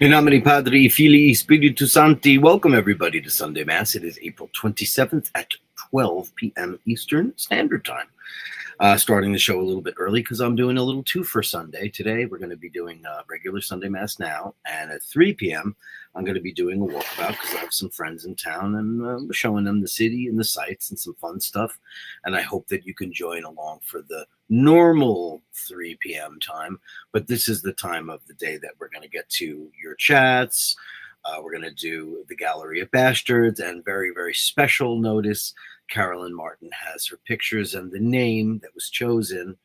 In nomine Padri, Filii, Spiritus Sancti, welcome everybody to Sunday Mass. It is April 27th at 12 p.m. Eastern Standard Time. Starting the show a little bit early because I'm doing a little two for Sunday. Today we're going to be doing regular Sunday Mass now, and at 3 p.m. I'm going to be doing a walkabout because I have some friends in town, and we're showing them the city and the sights and some fun stuff. And I hope that you can join along for the normal 3 p.m. time, but this is the time of the day that we're going to get to your chats. We're going to do the Gallery of Bashtards, and very, very special notice, Carolyn Martin has her pictures and the name that was chosen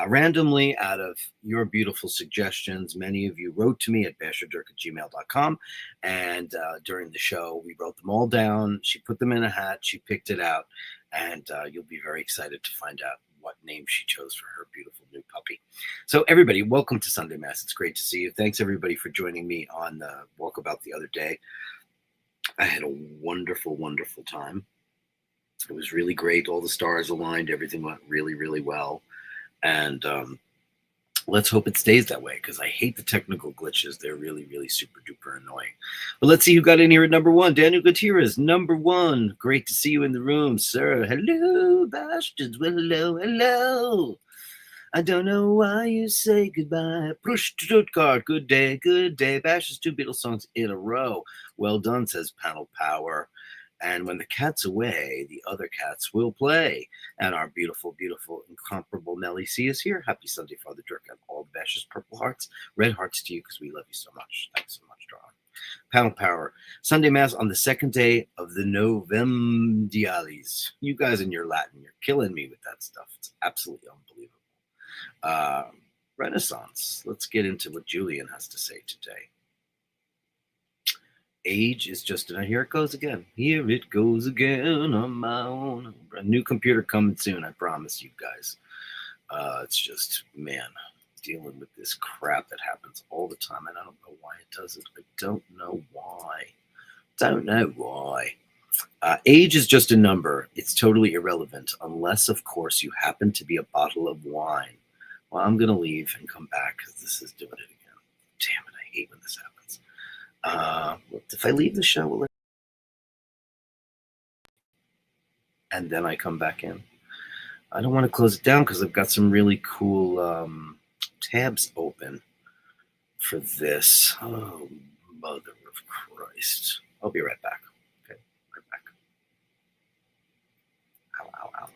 randomly out of your beautiful suggestions. Many of you wrote to me at basherdirk@gmail.com, and during the show, we wrote them all down. She put them in a hat. She picked it out, and you'll be very excited to find out what name she chose for her beautiful new puppy. So everybody, welcome to Sunday Mass. It's great to see you. Thanks everybody for joining me on the walkabout the other day. I had a wonderful, wonderful time. It was really great. All the stars aligned. Everything went really, really well. And let's hope it stays that way, because I hate the technical glitches. They're really, really super duper annoying. But let's see who got in here at number one. Daniel Gutierrez, number one. Great to see you in the room, sir. Hello, bastards. Well, hello, hello. I don't know why you say goodbye. Push Stuttgart. Good day, good day. Bashes 2 Beatles songs in a row. Well done, says Panel Power. And when the cat's away, the other cats will play. And our beautiful, beautiful, incomparable Melly C is here. Happy Sunday, Father Dirk, and all the Bashes purple hearts. Red hearts to you, because we love you so much. Thanks so much, darling. Panel Power. Sunday Mass on the second day of the Novemdiales. You guys in your Latin, you're killing me with that stuff. It's absolutely unbelievable. Renaissance. Let's get into what Julian has to say today. Age is just enough. Here it goes again. Here it goes again on my own. A new computer coming soon, I promise you guys. It's just, man, dealing with this crap that happens all the time, and I don't know why it does it. I don't know why. Age is just a number. It's totally irrelevant, unless, of course, you happen to be a bottle of wine. Well, I'm going to leave and come back, because this is doing it again. Damn it, I hate when this happens. If I leave the show, will it? And then I come back in. I don't want to close it down because I've got some really cool tabs open for this. Oh, mother of Christ. I'll be right back. Okay, right back. Ow, ow, ow.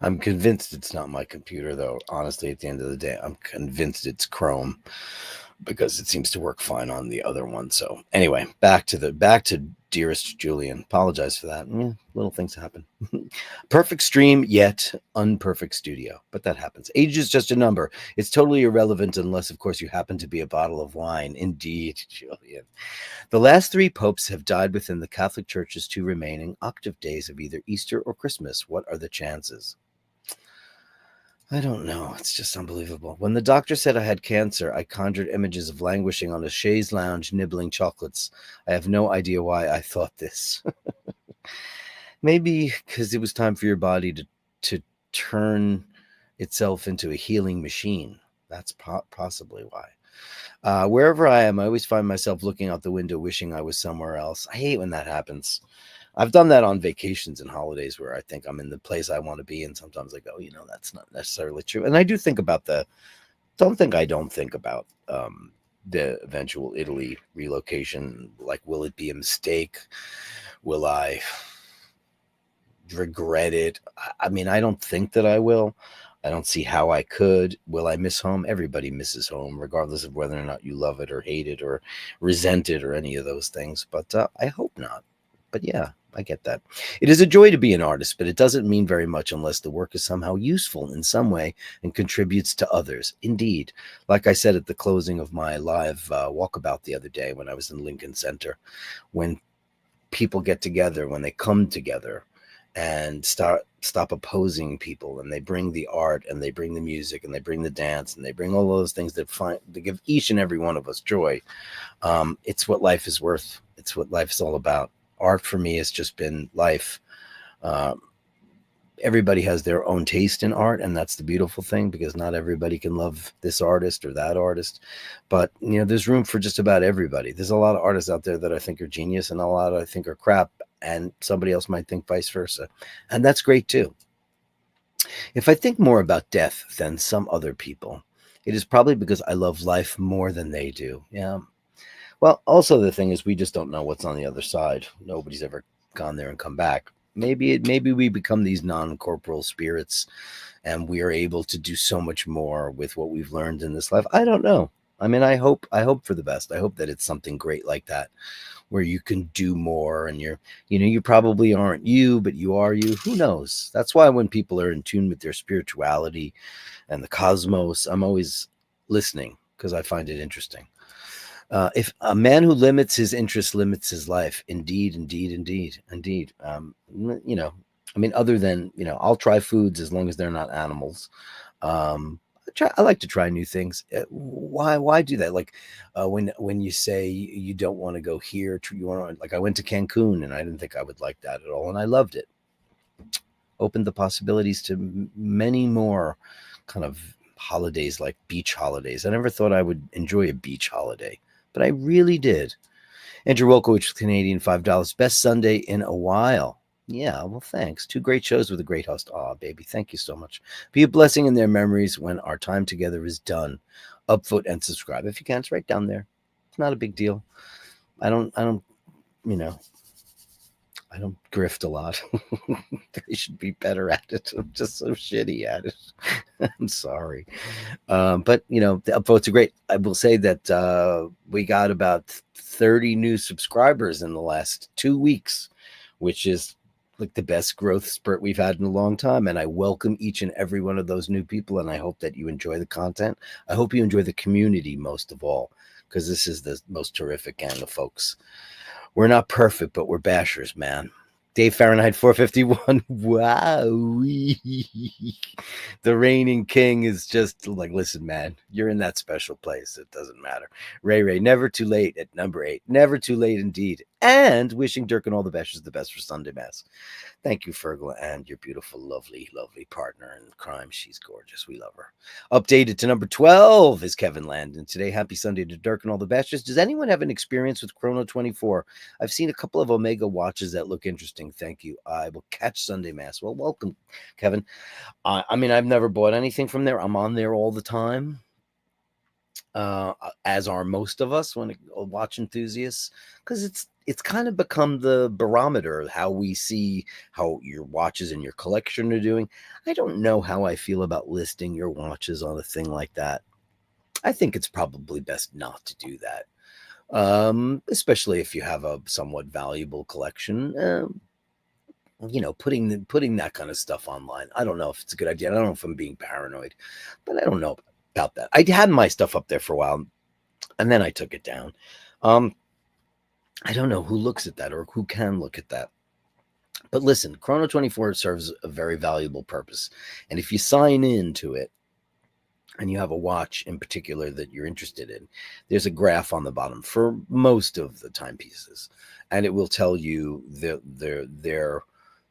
I'm convinced it's not my computer, though. Honestly, at the end of the day, I'm convinced it's Chrome, because it seems to work fine on the other one. So anyway, back to dearest Julian. Apologize for that. Yeah, little things happen. Perfect stream, yet unperfect studio. But that happens. Age is just a number. It's totally irrelevant unless, of course, you happen to be a bottle of wine. Indeed, Julian. The last 3 popes have died within the Catholic Church's 2 remaining octave days of either Easter or Christmas. What are the chances? I don't know. It's just unbelievable. When the doctor said I had cancer, I conjured images of languishing on a chaise lounge nibbling chocolates. I have no idea why I thought this. Maybe because it was time for your body to turn itself into a healing machine. That's possibly why. Wherever I am, I always find myself looking out the window wishing I was somewhere else. I hate when that happens. I've done that on vacations and holidays where I think I'm in the place I want to be, and sometimes I go, that's not necessarily true. And I do think about don't think about the eventual Italy relocation. Like, will it be a mistake? Will I regret it? I mean, I don't think that I will. I don't see how I could. Will I miss home? Everybody misses home, regardless of whether or not you love it or hate it or resent it or any of those things. But I hope not. But yeah, I get that. It is a joy to be an artist, but it doesn't mean very much unless the work is somehow useful in some way and contributes to others. Indeed. Like I said at the closing of my live walkabout the other day when I was in Lincoln Center, when people get together, when they come together and stop opposing people, and they bring the art and they bring the music and they bring the dance and they bring all those things that give each and every one of us joy. It's what life is worth. It's what life is all about. Art for me has just been life. Uh, Everybody has their own taste in art, and that's the beautiful thing, because not everybody can love this artist or that artist. But there's room for just about everybody. There's a lot of artists out there that I think are genius, and a lot I think are crap, and somebody else might think vice versa, and that's great too. If I think more about death than some other people, it is probably because I love life more than they do. Yeah. Well, also the thing is, we just don't know what's on the other side. Nobody's ever gone there and come back. Maybe we become these non-corporal spirits, and we are able to do so much more with what we've learned in this life. I don't know. I mean, I hope for the best. I hope that it's something great like that, where you can do more, and you probably aren't you, but you are you. Who knows? That's why when people are in tune with their spirituality and the cosmos, I'm always listening, because I find it interesting. If a man who limits his interests limits his life, indeed, indeed, indeed, indeed. I mean, other than I'll try foods as long as they're not animals. I like to try new things. Why do that? Like when you say you don't want to go here, you want like I went to Cancun and I didn't think I would like that at all, and I loved it. Opened the possibilities to many more kind of holidays, like beach holidays. I never thought I would enjoy a beach holiday, but I really did. Andrew Wolkowicz, Canadian, $5. Best Sunday in a while. Yeah, well, thanks. 2 great shows with a great host. Aw, baby, thank you so much. Be a blessing in their memories when our time together is done. Upvote and subscribe if you can. It's right down there. It's not a big deal. I don't, you know, I don't grift a lot. I should be better at it. I'm just so shitty at it. I'm sorry. But, the upvotes are great. I will say that we got about 30 new subscribers in the last 2 weeks, which is like the best growth spurt we've had in a long time. And I welcome each and every one of those new people. And I hope that you enjoy the content. I hope you enjoy the community most of all, because this is the most terrific gang of folks. We're not perfect, but we're bashers, man. Dave Fahrenheit 451. Wow. The reigning king is just like, listen, man, you're in that special place. It doesn't matter. Ray, never too late at number 8. Never too late indeed. And wishing Dirk and all the Bashers the best for Sunday Mass. Thank you, Fergal, and your beautiful, lovely, lovely partner in crime. She's gorgeous. We love her. Updated to number 12 is Kevin Landon. Today, happy Sunday to Dirk and all the Bashers. Does anyone have an experience with Chrono 24? I've seen a couple of Omega watches that look interesting. Thank you. I will catch Sunday Mass. Well, welcome, Kevin. I mean, I've never bought anything from there. I'm on there all the time, as are most of us watch enthusiasts, because it's kind of become the barometer of how we see how your watches in your collection are doing. I don't know how I feel about listing your watches on a thing like that. I think it's probably best not to do that, especially if you have a somewhat valuable collection. Putting that kind of stuff online, I don't know if it's a good idea. I don't know if I'm being paranoid, but I don't know about that. I had my stuff up there for a while, and then I took it down. I don't know who looks at that or who can look at that. But listen, Chrono 24 serves a very valuable purpose. And if you sign into it and you have a watch in particular that you're interested in, there's a graph on the bottom for most of the timepieces. And it will tell you their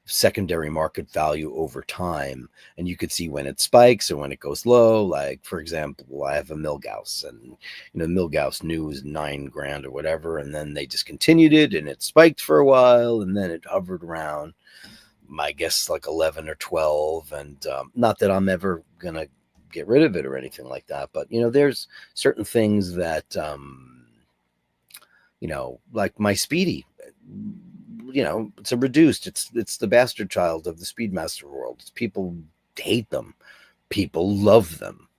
secondary market value over time, and you could see when it spikes or when it goes low. Like, for example, I have a Milgauss, and Milgauss new was $9,000 or whatever, and then they discontinued it and it spiked for a while, and then it hovered around, my guess, like 11 or 12. And not that I'm ever gonna get rid of it or anything like that, but there's certain things that like my Speedy, it's a reduced. It's the bastard child of the Speedmaster world. People hate them, people love them,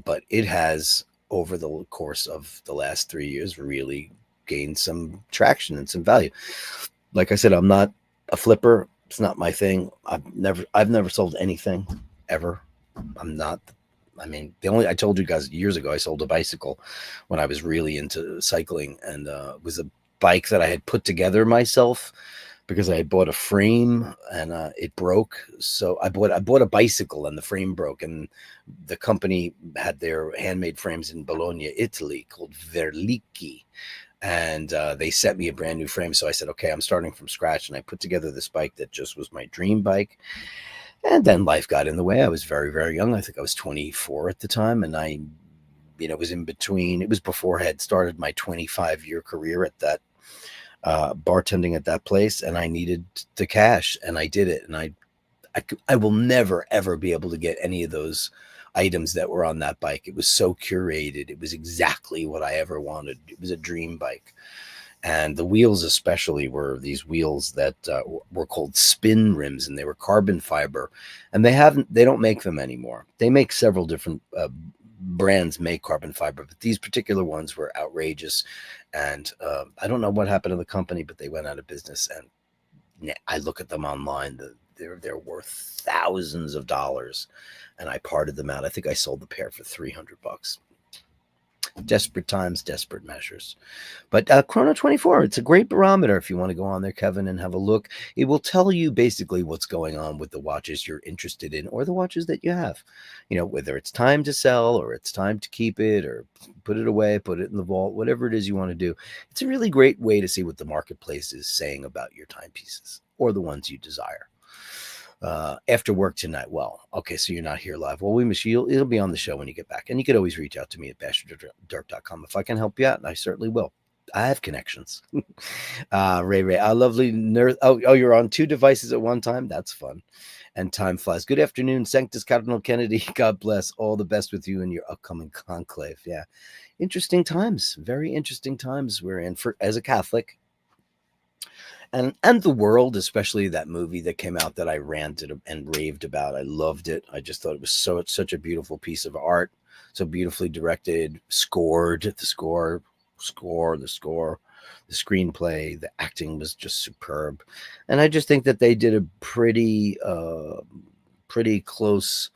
but it has, over the course of the last 3 years, really gained some traction and some value. Like I said, I'm not a flipper. It's not my thing. I've never sold anything ever. I'm not. I mean, I told you guys years ago I sold a bicycle when I was really into cycling, and it was a bike that I had put together myself because I had bought a frame and it broke. So I bought a bicycle and the frame broke, and the company had their handmade frames in Bologna, Italy, called Verlicchi, and they sent me a brand new frame. So I said, okay, I'm starting from scratch, and I put together this bike that just was my dream bike. And then life got in the way. I was very, very young. I think I was 24 at the time, and was in between. It was before I had started my 25-year career at that bartending at that place, and I needed the cash, and I did it. And I will never ever be able to get any of those items that were on that bike. It was so curated. It was exactly what I ever wanted. It was a dream bike. And the wheels especially were these wheels that were called spin rims, and they were carbon fiber, and they don't make them anymore. They make several different brands make carbon fiber, but these particular ones were outrageous. And I don't know what happened to the company, but they went out of business. And I look at them online, they're worth thousands of dollars, and I parted them out. I think I sold the pair for $300. Desperate times, desperate measures. But Chrono 24, it's a great barometer if you want to go on there, Kevin, and have a look. It will tell you basically what's going on with the watches you're interested in, or the watches that you have. Whether it's time to sell, or it's time to keep it, or put it away, put it in the vault, whatever it is you want to do. It's a really great way to see what the marketplace is saying about your timepieces, or the ones you desire. After work tonight. Well, okay, so you're not here live. Well, we miss you. It'll be on the show when you get back. And you could always reach out to me at basherdirk.com if I can help you out, and I certainly will. I have connections. Ray, a lovely nerd. Oh, you're on 2 devices at one time? That's fun. And time flies. Good afternoon, Sanctus Cardinal Kennedy. God bless. All the best with you and your upcoming conclave. Yeah. Interesting times. Very interesting times we're in as a Catholic. And the world, especially that movie that came out that I ranted and raved about. I loved it. I just thought it was such a beautiful piece of art, so beautifully directed, scored. The screenplay, the acting was just superb, and I just think that they did a pretty close,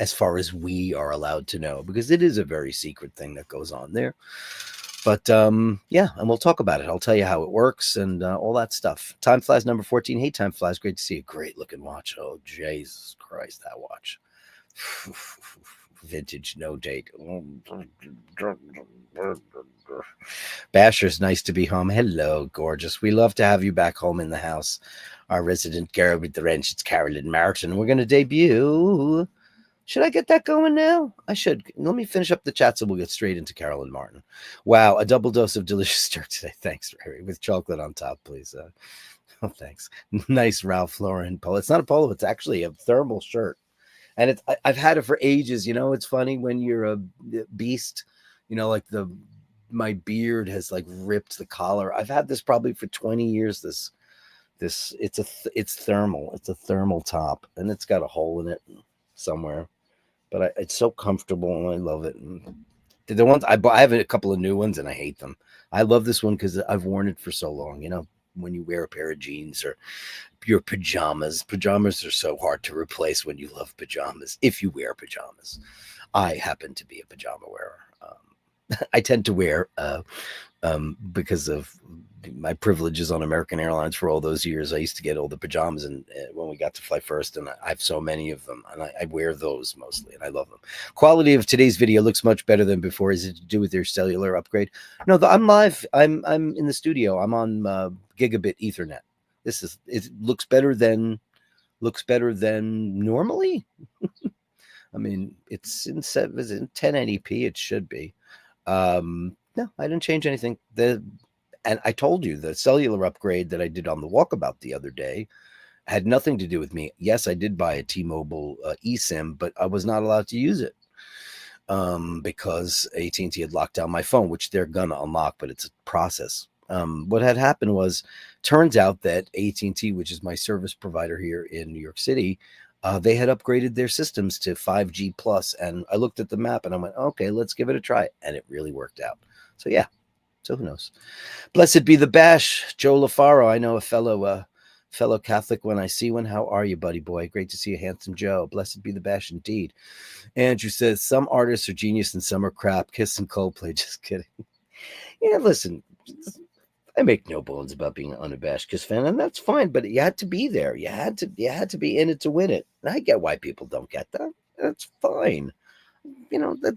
as far as we are allowed to know, because it is a very secret thing that goes on there. But yeah, and we'll talk about it. I'll tell you how it works and all that stuff. Time Flies number 14. Hey, Time Flies. Great to see you. Great looking watch. Oh, Jesus Christ, that watch. Vintage, no date. Basher's nice to be home. Hello, gorgeous. We love to have you back home in the house. Our resident girl with the wrench. It's Carolyn Martin. We're going to debut. Should I get that going now? I should. Let me finish up the chat so we'll get straight into Carolyn Martin. Wow, a double dose of delicious jerk today. Thanks, Ray. With chocolate on top, please. Oh, thanks. Nice Ralph Lauren polo. It's not a polo. It's actually a thermal shirt. And I've had it for ages. It's funny when you're a beast, like my beard has like ripped the collar. I've had this probably for 20 years. It's thermal. It's a thermal top, and it's got a hole in it somewhere. But it's so comfortable, and I love it. And the ones I have a couple of new ones, and I hate them. I love this one because I've worn it for so long. When you wear a pair of jeans or your pajamas are so hard to replace when you love pajamas. If you wear pajamas, I happen to be a pajama wearer. I tend to wear because of my privileges on American Airlines for all those years. I used to get all the pajamas, and when we got to fly first, and I have so many of them, and I wear those mostly, and I love them. Quality of today's video looks much better than before. Is it to do with your cellular upgrade? No, I'm live. I'm in the studio. I'm on gigabit Ethernet. It looks better than normally. I mean, it's in 1080p. It should be. No, I didn't change anything. And I told you the cellular upgrade that I did on the walkabout the other day had nothing to do with me. Yes, I did buy a T-Mobile eSIM, but I was not allowed to use it because AT&T had locked down my phone, which they're gonna unlock, but it's a process. What had happened was, turns out that AT&T, which is my service provider here in New York City, they had upgraded their systems to 5G plus, and I looked at the map and I went, okay, let's give it a try, and it really worked out. So yeah, So who knows? Blessed be the bash, Joe LaFaro. I know a fellow Catholic when I see one. How are you, buddy boy? Great to see you, handsome Joe. Blessed be the bash indeed. Andrew says some artists are genius and some are crap. Kiss and Coldplay. Just kidding. Yeah, listen, I make no bones about being an unabashed Kiss fan, and that's fine. But you had to be there. You had to be in it to win it. And I get why people don't get that. That's fine.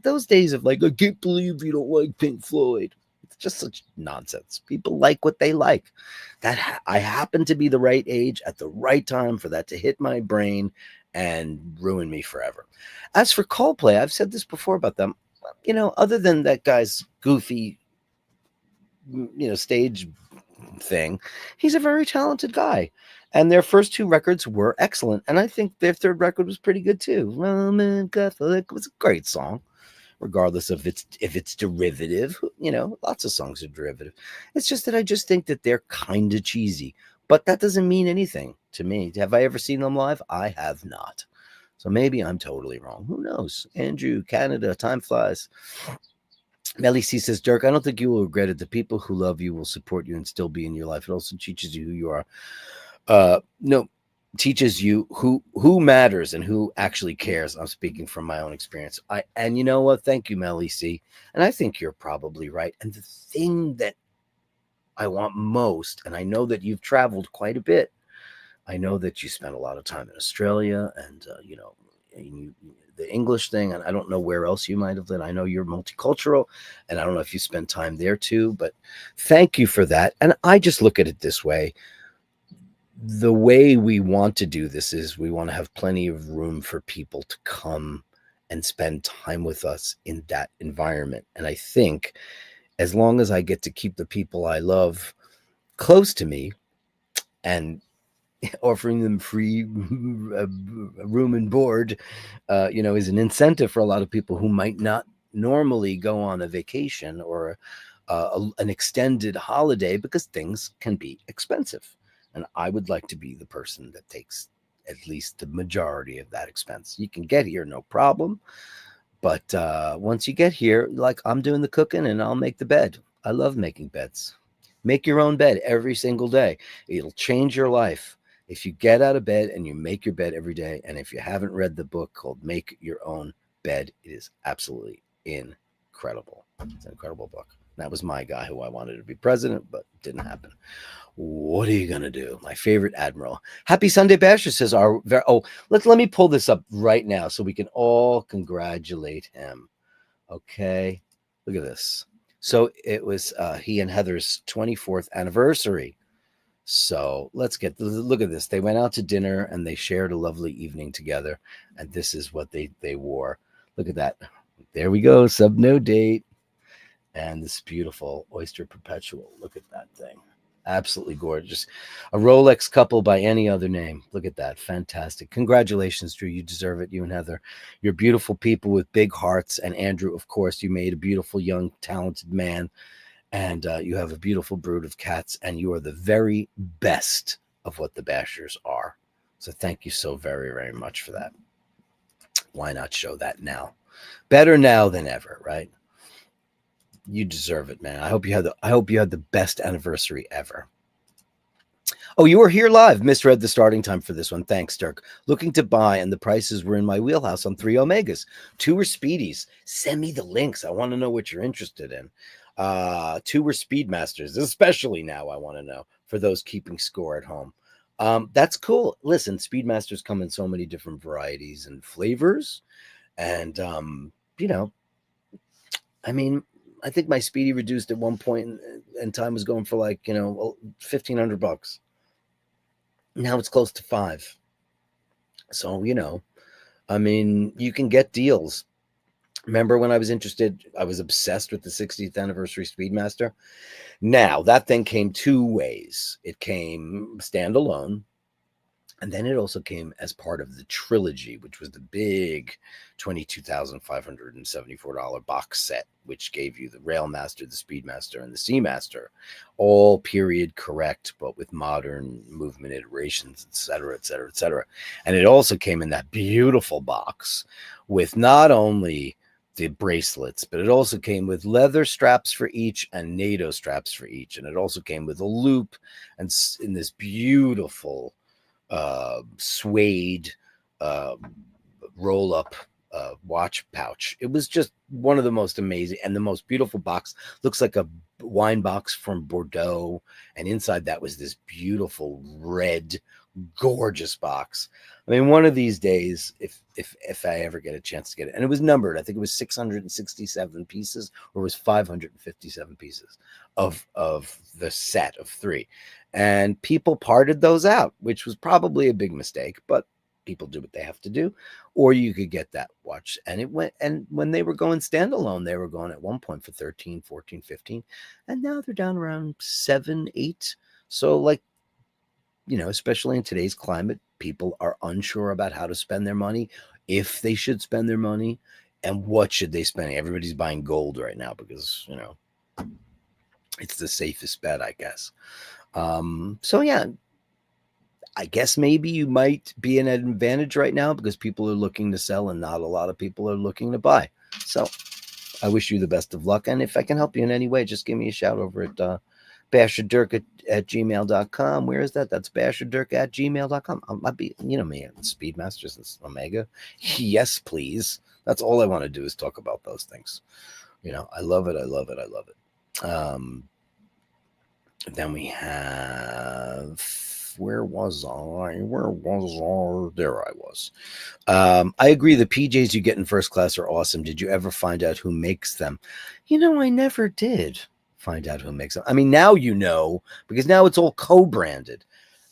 Those days of like, I can't believe you don't like Pink Floyd. It's just such nonsense. People like what they like. That I happen to be the right age at the right time for that to hit my brain and ruin me forever. As for Coldplay, I've said this before about them. Other than that guy's goofy, stage thing, he's a very talented guy. And their first two records were excellent. And I think their third record was pretty good too. Roman Catholic was a great song, regardless of if it's derivative. Lots of songs are derivative. It's just that I just think that they're kind of cheesy. But that doesn't mean anything to me. Have I ever seen them live? I have not. So maybe I'm totally wrong. Who knows? Andrew, Canada, time flies. Melly C says, Dirk, I don't think you will regret it. The people who love you will support you and still be in your life. It also teaches you who you are. Teaches you who matters and who actually cares. I'm speaking from my own experience. And you know what? Thank you, Melly C. And I think you're probably right. And the thing that I want most, and I know that you've traveled quite a bit. I know that you spent a lot of time in Australia and, the English thing, and I don't know where else you might have lived. I know you're multicultural, and I don't know if you spent time there too, but thank you for that. And I just look at it this way. The way we want to do this is we want to have plenty of room for people to come and spend time with us in that environment. And I think as long as I get to keep the people I love close to me and offering them free room and board, is an incentive for a lot of people who might not normally go on a vacation or an extended holiday because things can be expensive. And I would like to be the person that takes at least the majority of that expense. You can get here, no problem. But once you get here, like I'm doing the cooking and I'll make the bed. I love making beds. Make your own bed every single day. It'll change your life. If you get out of bed and you make your bed every day, and if you haven't read the book called Make Your Own Bed, it is absolutely incredible. It's an incredible book. That was my guy who I wanted to be president, but it didn't happen. What are you going to do? My favorite admiral. Happy Sunday Basher says, let me pull this up right now so we can all congratulate him. Okay. Look at this. So it was he and Heather's 24th anniversary. So look at this. They went out to dinner and they shared a lovely evening together. And this is what they wore. Look at that. There we go. Sub no date. And this beautiful Oyster Perpetual. Look at that thing. Absolutely gorgeous. A Rolex couple by any other name. Look at that. Fantastic. Congratulations, Drew. You deserve it. You and Heather. You're beautiful people with big hearts. And Andrew, of course, you made a beautiful, young, talented man. And you have a beautiful brood of cats. And you are the very best of what the Bashers are. So thank you so very, very much for that. Why not show that now? Better now than ever, right? You deserve it, man. I hope you had the best anniversary ever. Oh, you were here live. Misread the starting time for this one. Thanks, Dirk. Looking to buy, and the prices were in my wheelhouse on 3 Omegas. 2 were Speedies. Send me the links. I want to know what you're interested in. 2 were Speedmasters, especially now I want to know for those keeping score at home. That's cool. Listen, Speedmasters come in so many different varieties and flavors. And, I think my Speedy reduced at one point and time was going for like, $1,500. Now it's close to $5. So, you can get deals. Remember when I was interested, I was obsessed with the 60th anniversary Speedmaster. Now that thing came 2 ways. It came standalone. And then it also came as part of the trilogy, which was the big $22,574 box set, which gave you the Railmaster, the Speedmaster, and the Seamaster, all period correct, but with modern movement iterations, et cetera, et cetera, et cetera. And it also came in that beautiful box with not only the bracelets, but it also came with leather straps for each and NATO straps for each. And it also came with a loop and in this beautiful suede roll up watch pouch. It was just one of the most amazing and the most beautiful box. Looks like a wine box from Bordeaux. And inside that was this beautiful red, gorgeous box. I mean, one of these days, if I ever get a chance to get it, and it was numbered, I think it was 667 pieces, or it was 557 pieces of the set of 3, and people parted those out, which was probably a big mistake, but people do what they have to do. Or you could get that watch, and it went, and when they were going standalone, they were going at one point for 13, 14, 15, and now they're down around 7, 8. So, like, you know, especially in today's climate, people are unsure about how to spend their money, if they should spend their money, and what should they spend. Everybody's buying gold right now because, you know, it's the safest bet, I guess. So yeah, I guess maybe you might be in an advantage right now because people are looking to sell and not a lot of people are looking to buy. So I wish you the best of luck. And if I can help you in any way, just give me a shout over at Basherdirk at gmail.com. Where is that? That's Basherdirk at gmail.com. I'll be, you know me, Speedmasters and Omega. Yes, please. That's all I want to do is talk about those things. You know, I love it. I love it. I love it. Then we have, where was I? There I was. I agree. The PJs you get in first class are awesome. Did you ever find out who makes them? You know, I never did find out who makes them. I mean, now you know, because now it's all co-branded.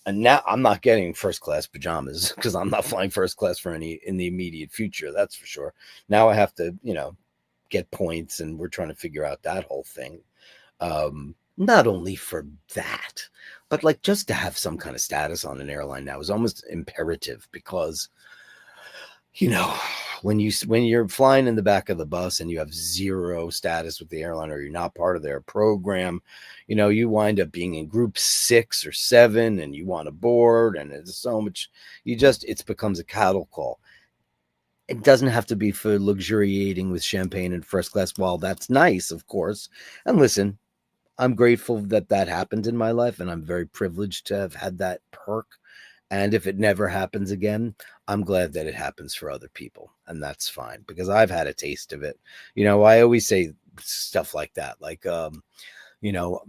And now I'm not getting first class pajamas because I'm not flying first class for any in the immediate future. That's for sure. Now I have to, you know, get points, and we're trying to figure out that whole thing. Not only for that, but like just to have some kind of status on an airline now is almost imperative because, you know, when you're flying in the back of the bus and you have zero status with the airline, or you're not part of their program, you know, you wind up being in group 6 or 7 and you want to board, and it's so much, it becomes a cattle call. It doesn't have to be for luxuriating with champagne in first class. While that's nice, of course. And listen, I'm grateful that happened in my life, and I'm very privileged to have had that perk. And if it never happens again, I'm glad that it happens for other people, and that's fine because I've had a taste of it. You know, I always say stuff like that, like, you know,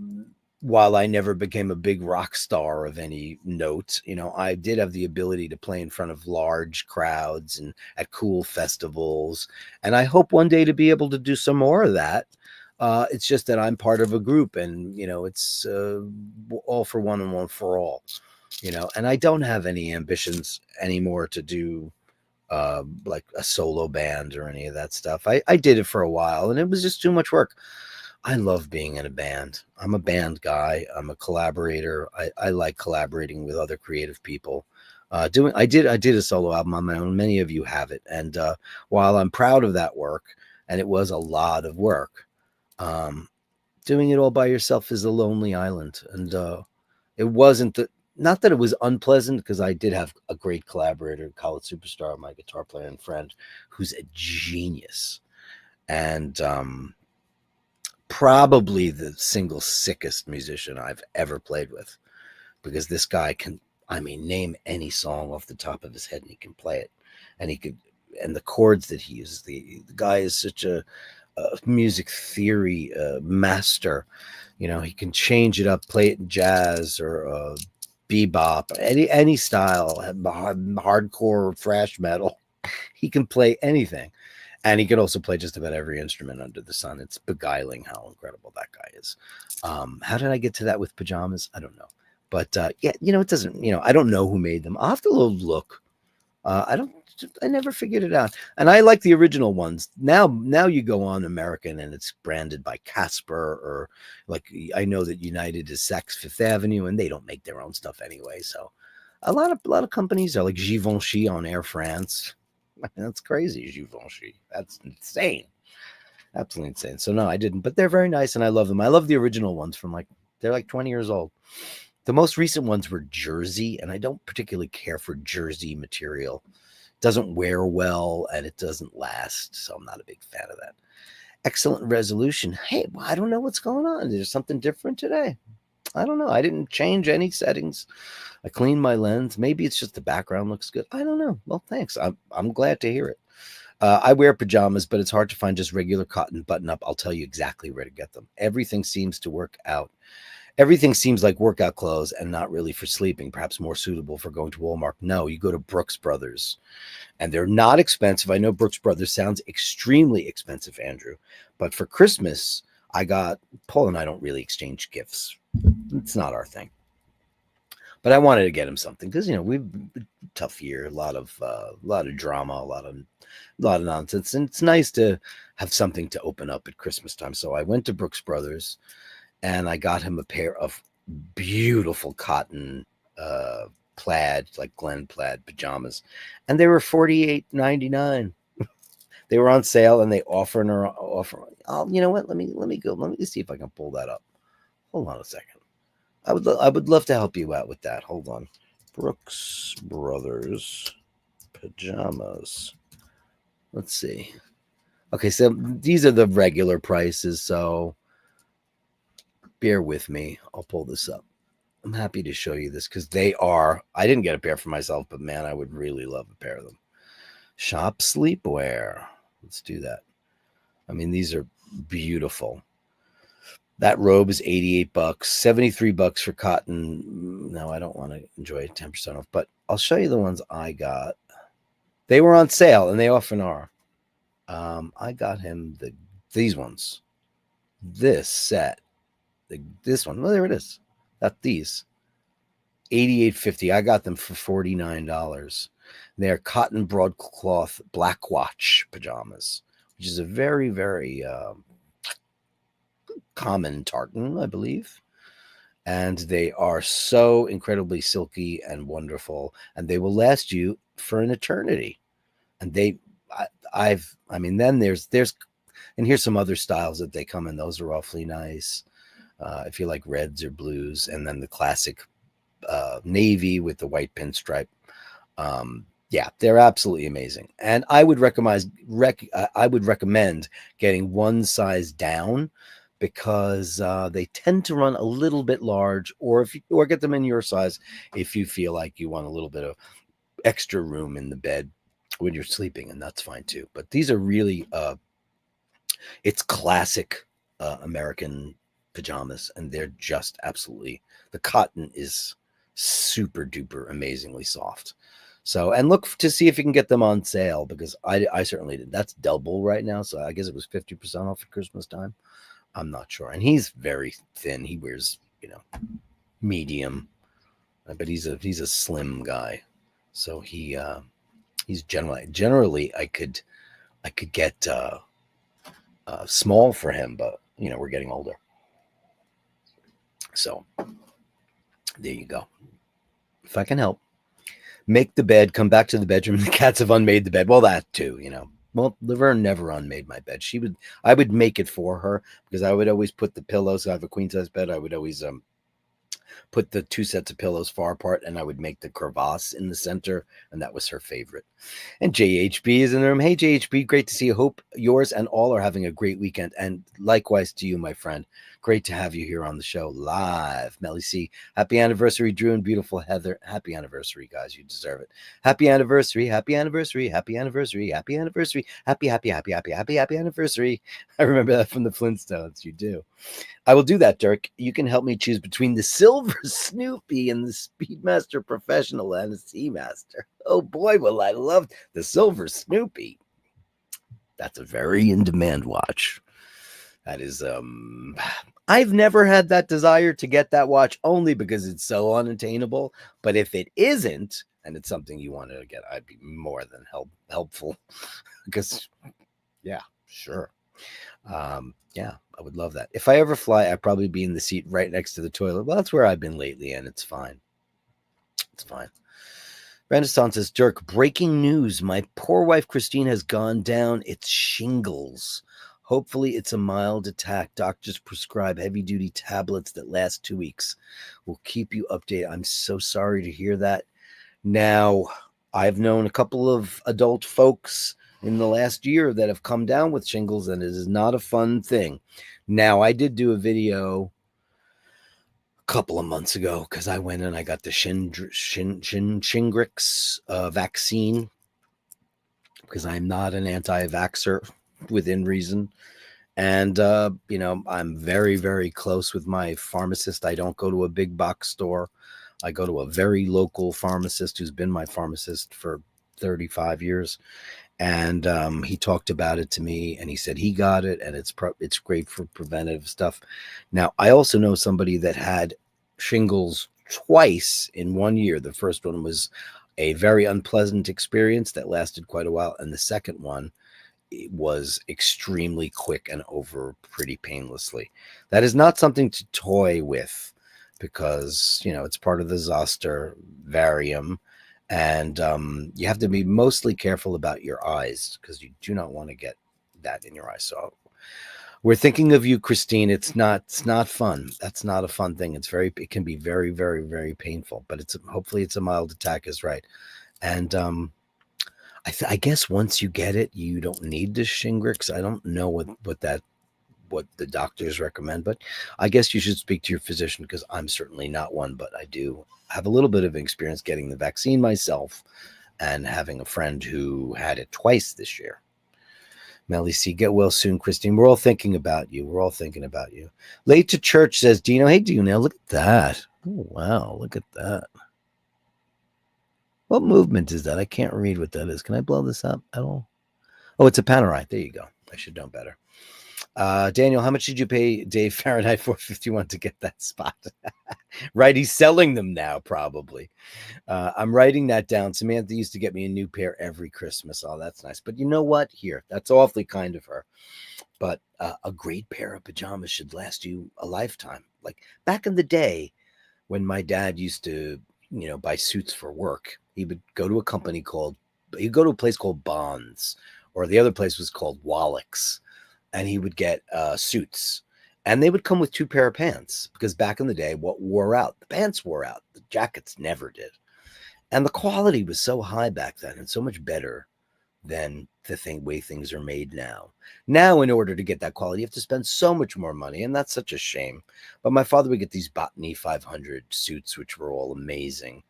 while I never became a big rock star of any note, you know, I did have the ability to play in front of large crowds and at cool festivals. And I hope one day to be able to do some more of that. It's just that I'm part of a group, and, you know, it's all for one and one for all, you know, and I don't have any ambitions anymore to do like a solo band or any of that stuff. I did it for a while, and it was just too much work. I love being in a band. I'm a band guy. I'm a collaborator. I like collaborating with other creative people. I did a solo album on my own. Many of you have it. And while I'm proud of that work, and it was a lot of work, doing it all by yourself is a lonely island. And it wasn't not that it was unpleasant, because I did have a great collaborator, College Superstar, my guitar player and friend, who's a genius. And probably the single sickest musician I've ever played with, because this guy can, I mean, name any song off the top of his head and he can play it. And and the chords that he uses, the guy is such a music theory master. You know, he can change it up, play it in jazz or bebop, any style, hardcore, thrash metal. He can play anything. And he could also play just about every instrument under the sun. It's beguiling how incredible that guy is. How did I get to that with pajamas? I don't know. But yeah, you know, it doesn't, you know, I don't know who made them. I'll have to look. I never figured it out. And I like the original ones. Now you go on American and it's branded by Casper, or like, I know that United is Saks Fifth Avenue, and they don't make their own stuff anyway. So a lot of companies are like Givenchy on Air France. That's crazy, Givenchy. That's insane. Absolutely insane. So no, I didn't, but they're very nice and I love them. I love the original ones from they're like 20 years old. The most recent ones were jersey, and I don't particularly care for jersey material. doesn't wear well, and it doesn't last. So I'm not a big fan of that. Excellent resolution. Hey, I don't know what's going on. There's something different today. I don't know. I didn't change any settings. I cleaned my lens. Maybe it's just the background looks good. I don't know. Well, thanks. I'm glad to hear it. I wear pajamas, but it's hard to find just regular cotton button-up. I'll tell you exactly where to get them. Everything seems to work out. Everything seems like workout clothes and not really for sleeping, perhaps more suitable for going to Walmart. No, you go to Brooks Brothers, and they're not expensive. I know Brooks Brothers sounds extremely expensive, Andrew, but for Christmas, Paul and I don't really exchange gifts. It's not our thing. But I wanted to get him something because we've tough year, a lot of drama, a lot of nonsense, and it's nice to have something to open up at Christmas time. So I went to Brooks Brothers, and I got him a pair of beautiful cotton plaid, like Glen plaid pajamas, and they were $48.99. They were on sale, and they offer. Oh, you know what? Let me go. Let me see if I can pull that up. Hold on a second. I would love to help you out with that. Hold on. Brooks Brothers pajamas. Let's see. Okay, so these are the regular prices, so bear with me. I'll pull this up. I'm happy to show you this because I didn't get a pair for myself, but man, I would really love a pair of them. Shop sleepwear. Let's do that. I mean, these are beautiful. That robe is $88, $73 for cotton. No, I don't want to enjoy 10% off, but I'll show you the ones I got. They were on sale, and they often are. I got him these ones. This set. This one. Well, there it is. That's these. $88.50. I got them for $49. They're cotton broadcloth black watch pajamas, which is a very, very common tartan, I believe. And they are so incredibly silky and wonderful, and they will last you for an eternity. And then there's and here's some other styles that they come in. Those are awfully nice. If you like reds or blues, and then the classic navy with the white pinstripe. Yeah, they're absolutely amazing. And I would recommend getting one size down because they tend to run a little bit large, or get them in your size if you feel like you want a little bit of extra room in the bed when you're sleeping, and that's fine too. But these are really it's classic American pajamas, and they're just absolutely, the cotton is super duper amazingly soft. So, and look to see if you can get them on sale, because I certainly did. That's double right now, so I guess it was 50% off at Christmas time. I'm not sure. And he's very thin. He wears, medium, but he's a slim guy. So he's generally I could get small for him, but we're getting older. So there you go. If I can help. Make the bed, come back to the bedroom. The cats have unmade the bed. Well, that too, Well, Laverne never unmade my bed. I would make it for her, because I would always put the pillows. I have a queen size bed. I would always put the two sets of pillows far apart, and I would make the crevasse in the center, and that was her favorite. And JHB is in the room. Hey, JHB, great to see you. Hope yours and all are having a great weekend, and likewise to you, my friend. Great to have you here on the show live. Melly C, happy anniversary, Drew and beautiful Heather. Happy anniversary, guys. You deserve it. Happy anniversary, happy anniversary, happy anniversary, happy anniversary, happy anniversary. I remember that from the Flintstones. You do. I will do that, Dirk. You can help me choose between the Silver Snoopy and the Speedmaster Professional and the Seamaster. Oh boy, will I love the Silver Snoopy. That's a very in-demand watch. That is, I've never had that desire to get that watch, only because it's so unattainable. But if it isn't, and it's something you wanted to get, I'd be more than helpful. Because, yeah, sure. Yeah, I would love that. If I ever fly, I'd probably be in the seat right next to the toilet. Well, that's where I've been lately, and it's fine. It's fine. Renaissance says, Dirk, breaking news. My poor wife, Christine, has gone down. It's shingles. Hopefully, it's a mild attack. Doctors prescribe heavy-duty tablets that last 2 weeks. We'll keep you updated. I'm so sorry to hear that. Now, I've known a couple of adult folks in the last year that have come down with shingles, and it is not a fun thing. Now, I did do a video a couple of months ago because I went and I got the Shingrix vaccine because I'm not an anti-vaxxer within reason. And, I'm very, very close with my pharmacist. I don't go to a big box store. I go to a very local pharmacist who's been my pharmacist for 35 years. And he talked about it to me, and he said he got it, and it's great for preventative stuff. Now, I also know somebody that had shingles twice in 1 year. The first one was a very unpleasant experience that lasted quite a while, and the second one was extremely quick and over pretty painlessly. That is not something to toy with because, it's part of the zoster varium. And you have to be mostly careful about your eyes because you do not want to get that in your eyes. So we're thinking of you, Christine. It's not fun. That's not a fun thing. It can be very, very, very painful, but hopefully it's a mild attack is right. And I guess once you get it, you don't need the Shingrix. I don't know what the doctors recommend, but I guess you should speak to your physician because I'm certainly not one, but I do have a little bit of experience getting the vaccine myself and having a friend who had it twice this year. Melly C, get well soon, Christine. We're all thinking about you. Late to church, says Dino. Hey, Dino, look at that. Oh, wow, look at that. What movement is that? I can't read what that is. Can I blow this up at all? Oh, it's a Panerai. There you go. I should know better. Daniel, how much did you pay Dave Fahrenheit 451 to get that spot? Right, he's selling them now, probably. I'm writing that down. Samantha used to get me a new pair every Christmas. Oh, that's nice. But you know what? Here, that's awfully kind of her. But a great pair of pajamas should last you a lifetime. Like back in the day when my dad used to, buy suits for work, he would go to he'd go to a place called Bonds, or the other place was called Wallach's. And he would get suits, and they would come with 2 pair of pants because back in the day, what wore out? The pants wore out. The jackets never did. And the quality was so high back then and so much better than the way things are made now. Now, in order to get that quality, you have to spend so much more money, and that's such a shame. But my father would get these Botany 500 suits, which were all amazing.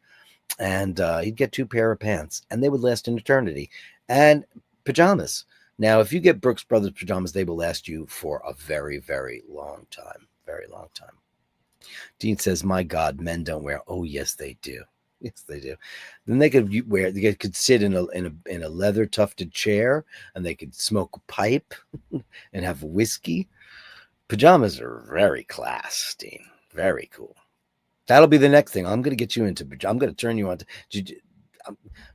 And he'd get 2 pair of pants, and they would last an eternity. And pajamas. Now, if you get Brooks Brothers pajamas, they will last you for a very, very long time. Very long time. Dean says, my God, men don't wear. Oh, yes, they do. Yes, they do. Then they could sit in a leather tufted chair, and they could smoke a pipe and have whiskey. Pajamas are very class, Dean. Very cool. That'll be the next thing. I'm going to get you into. I'm going to turn you on to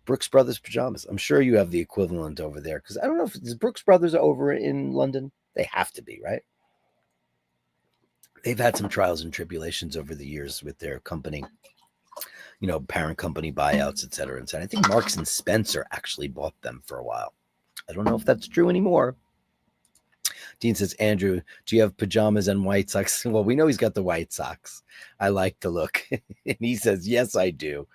Brooks Brothers pajamas. I'm sure you have the equivalent over there because I don't know if is Brooks Brothers over in London. They have to be, right? They've had some trials and tribulations over the years with their company, parent company buyouts, et cetera, et cetera. I think Marks and Spencer actually bought them for a while. I don't know if that's true anymore. Dean says, Andrew, do you have pajamas and white socks? Well, we know he's got the white socks. I like the look. And he says, yes, I do.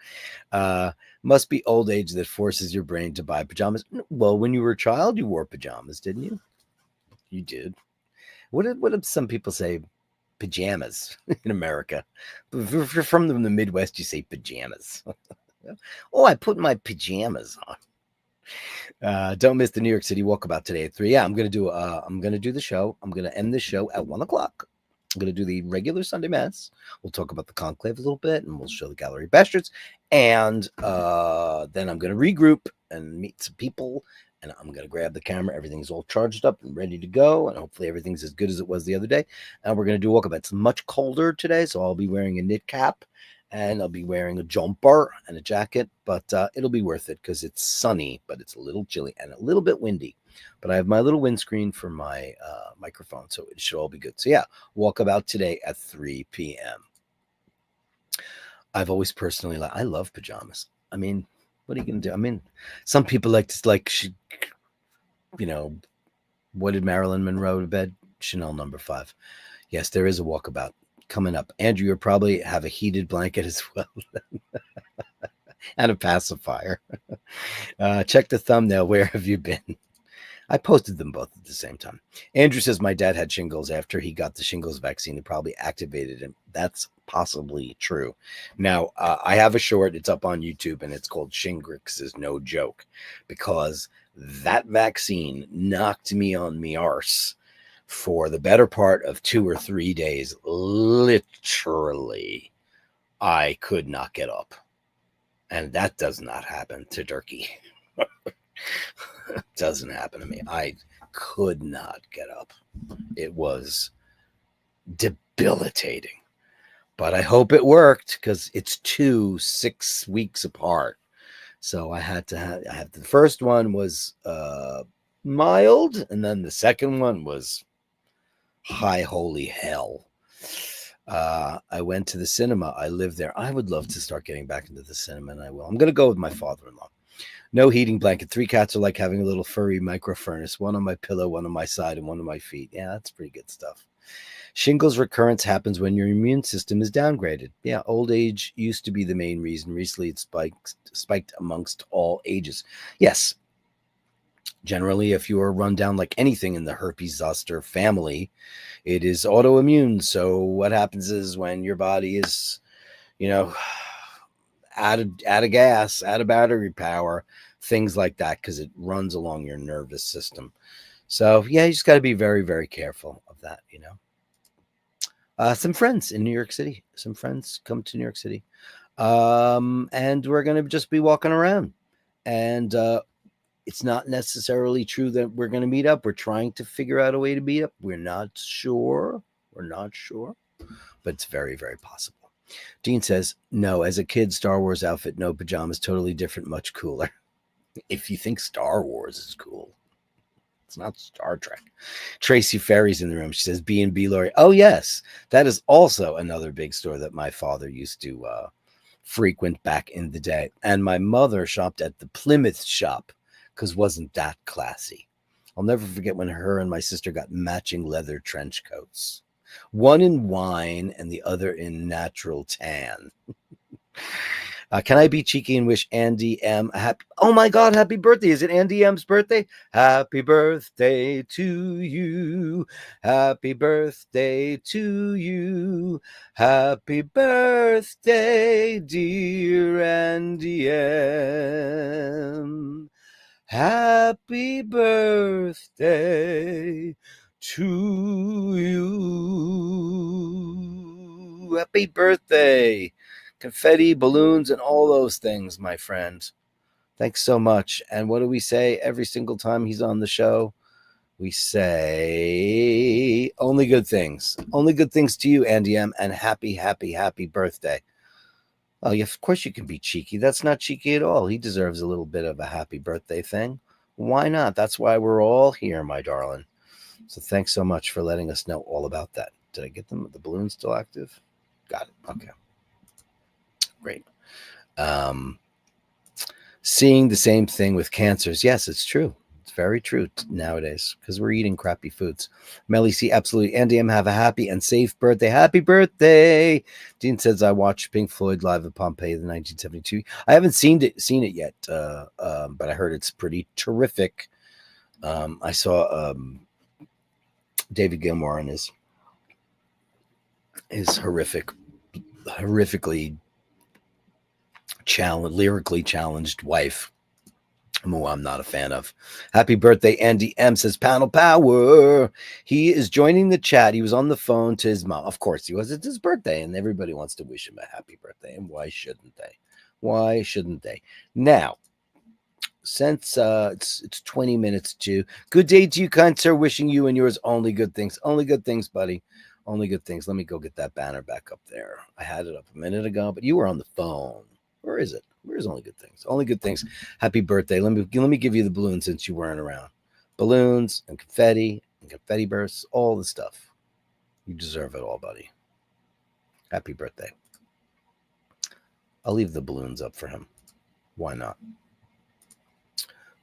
Must be old age that forces your brain to buy pajamas. Well, when you were a child, you wore pajamas, didn't you? You did. What did some people say? Pajamas in America. If you're from the Midwest, you say pajamas. Oh, I put my pajamas on. Don't miss the New York City walkabout today at 3. Yeah, I'm gonna do the show. I'm gonna end the show at 1 o'clock. I'm gonna do the regular Sunday Mass. We'll talk about the Conclave a little bit, and we'll show the Gallery of Bashtards. And then I'm gonna regroup and meet some people. And I'm gonna grab the camera. Everything's all charged up and ready to go. And hopefully everything's as good as it was the other day. And we're gonna do a walkabout. It's much colder today, so I'll be wearing a knit cap. And I'll be wearing a jumper and a jacket, but it'll be worth it because it's sunny, but it's a little chilly and a little bit windy. But I have my little windscreen for my microphone, so it should all be good. So yeah, walkabout today at 3 p.m. I've always personally I love pajamas. I mean, what are you gonna do? I mean, some people what did Marilyn Monroe to bed? Chanel number 5. Yes, there is a walkabout coming up. Andrew, you'll probably have a heated blanket as well. and a pacifier. Check the thumbnail. Where have you been? I posted them both at the same time. Andrew says my dad had shingles after he got the shingles vaccine. It probably activated him. That's possibly true. Now, I have a short. It's up on YouTube, and it's called Shingrix is No Joke, because that vaccine knocked me on me arse for the better part of 2 or 3 days. Literally, I could not get up. And that does not happen to Dirky. Doesn't happen to me. I could not get up. It was debilitating. But I hope it worked, because it's 6 weeks apart. So I had to have the first one was mild, and then the second one was high holy hell. I went to the cinema. I live there. I would love to start getting back into the cinema, and I will. I'm going to go with my father-in-law. No heating blanket. 3 cats are like having a little furry micro furnace. One on my pillow, one on my side, and one on my feet. Yeah, that's pretty good stuff. Shingles recurrence happens when your immune system is downgraded. Yeah, old age used to be the main reason. Recently, it spiked amongst all ages. Yes. Generally, if you are run down like anything in the herpes zoster family, it is autoimmune. So what happens is when your body is, out of gas, out of battery power, things like that, because it runs along your nervous system. So yeah, you just got to be very, very careful of that. Some friends in New York City. Some friends come to New York City, and we're going to just be walking around. And it's not necessarily true that we're going to meet up. We're trying to figure out a way to meet up. We're not sure, but it's very, very possible. Dean says, no, as a kid, Star Wars outfit, no pajamas, totally different, much cooler. If you think Star Wars is cool, it's not Star Trek. Tracy Ferry's in the room. She says, B&B Lori. Oh, yes. That is also another big store that my father used to frequent back in the day. And my mother shopped at the Plymouth shop, because wasn't that classy? I'll never forget when her and my sister got matching leather trench coats. One in wine and the other in natural tan. Can I be cheeky and wish Andy M a happy... Oh my God, happy birthday. Is it Andy M's birthday? Happy birthday to you. Happy birthday to you. Happy birthday, dear Andy M. Happy birthday to you. Happy birthday. Confetti, balloons, and all those things, my friend. Thanks so much. And what do we say every single time he's on the show? We say only good things. Only good things to you, Andy M. And happy, happy, happy birthday. Oh, yeah, of course you can be cheeky. That's not cheeky at all. He deserves a little bit of a happy birthday thing. Why not? That's why we're all here, my darling. So thanks so much for letting us know all about that. Did I get them? The balloons still active? Got it. Okay. Great. Seeing the same thing with cancers. Yes, it's true. It's very true nowadays, because we're eating crappy foods. Melly C, absolutely. Andy M, have a happy and safe birthday. Happy birthday. Dean says, I watched Pink Floyd live at Pompeii in 1972. I haven't seen it yet, but I heard it's pretty terrific. I saw David Gilmour and his horrifically lyrically challenged wife, who I'm not a fan of. Happy birthday, Andy M, says panel power. He is joining the chat. He was on the phone to his mom. Of course he was. It's his birthday, and everybody wants to wish him a happy birthday. And why shouldn't they? Why shouldn't they? Now, since it's 20 minutes to good day to you, kind sir. Wishing you and yours only good things. Only good things, buddy. Only good things. Let me go get that banner back up there. I had it up a minute ago, but you were on the phone. Where is it? Where's only good things? Only good things. Happy birthday. Let me give you the balloons since you weren't around. Balloons and confetti bursts, all the stuff. You deserve it all, buddy. Happy birthday. I'll leave the balloons up for him. Why not?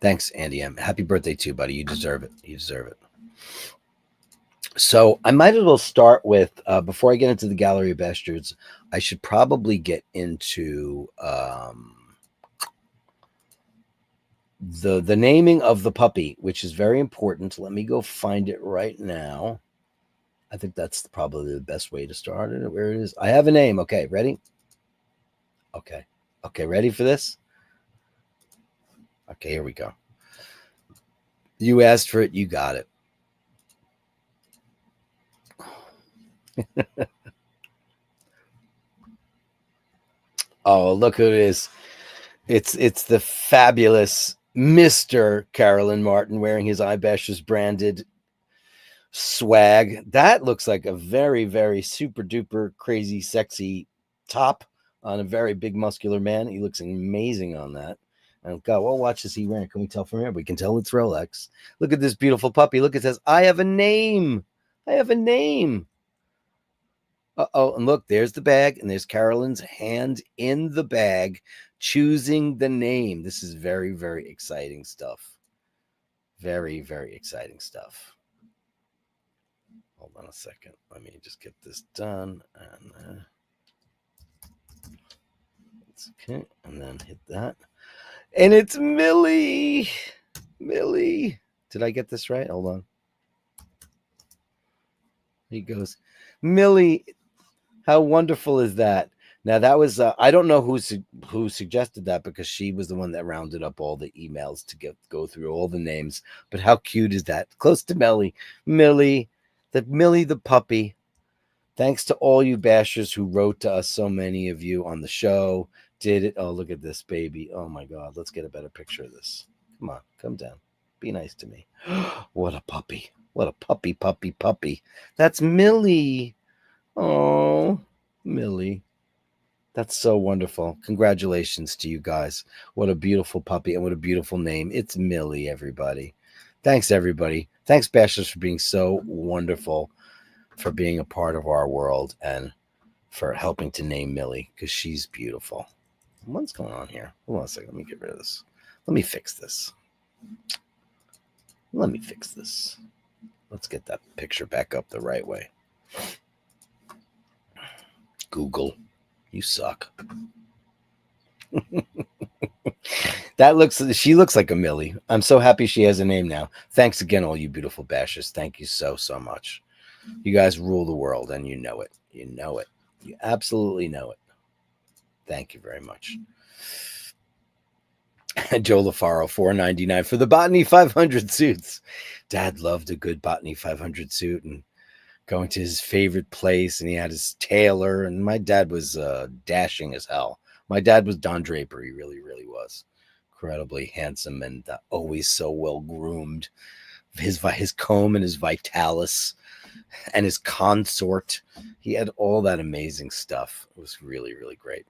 Thanks, Andy M. Happy birthday too, buddy. You deserve it. You deserve it. So I might as well start with, before I get into the Gallery of Bastards, I should probably get into the naming of the puppy, which is very important. Let me go find it right now. I think that's probably the best way to start it. Where it is? I have a name. Okay, ready? Okay. Okay, ready for this? Okay, here we go. You asked for it, you got it. Oh, look who it is. It's the fabulous Mr. Carolyn Martin wearing his Eyebashers branded swag. That looks like a very, very super duper crazy sexy top on a very big muscular man. He looks amazing on that. And God, what watch is he wearing? Can we tell from here? We can tell it's Rolex. Look at this beautiful puppy. Look, it says, I have a name. I have a name. Uh-oh, and look, there's the bag, and there's Carolyn's hand in the bag, choosing the name. This is very, very exciting stuff. Very, very exciting stuff. Hold on a second. Let me just get this done. And okay, and then hit that. And it's Millie. Millie. Did I get this right? Hold on. He goes, Millie. How wonderful is that? Now that was I don't know who suggested that, because she was the one that rounded up all the emails to go through all the names. But how cute is that? Close to Millie the puppy. Thanks to all you bashers who wrote to us. So many of you on the show did it. Oh, look at this baby. Oh my God, let's get a better picture of this. Come on, come down. Be nice to me. What a puppy. What a puppy. That's Millie. Oh, Millie. That's so wonderful. Congratulations to you guys. What a beautiful puppy and what a beautiful name. It's Millie, everybody. Thanks, everybody. Thanks, Bashers, for being so wonderful, for being a part of our world, and for helping to name Millie, because she's beautiful. What's going on here? Hold on a second. Let me get rid of this. Let me fix this. Let's get that picture back up the right way. Google, you suck. She looks like a Millie. I'm so happy she has a name now. Thanks again, all you beautiful bashers. Thank you so much. You guys rule the world, and you know it. You know it. You absolutely know it. Thank you very much. Joe LaFaro, $4.99 for the Botany 500 suits. Dad loved a good Botany 500 suit, and going to his favorite place, and he had his tailor, and my dad was dashing as hell. My dad was Don Draper. He really, really was incredibly handsome and always so well groomed. His comb and his Vitalis and his consort. He had all that amazing stuff. It was really, really great.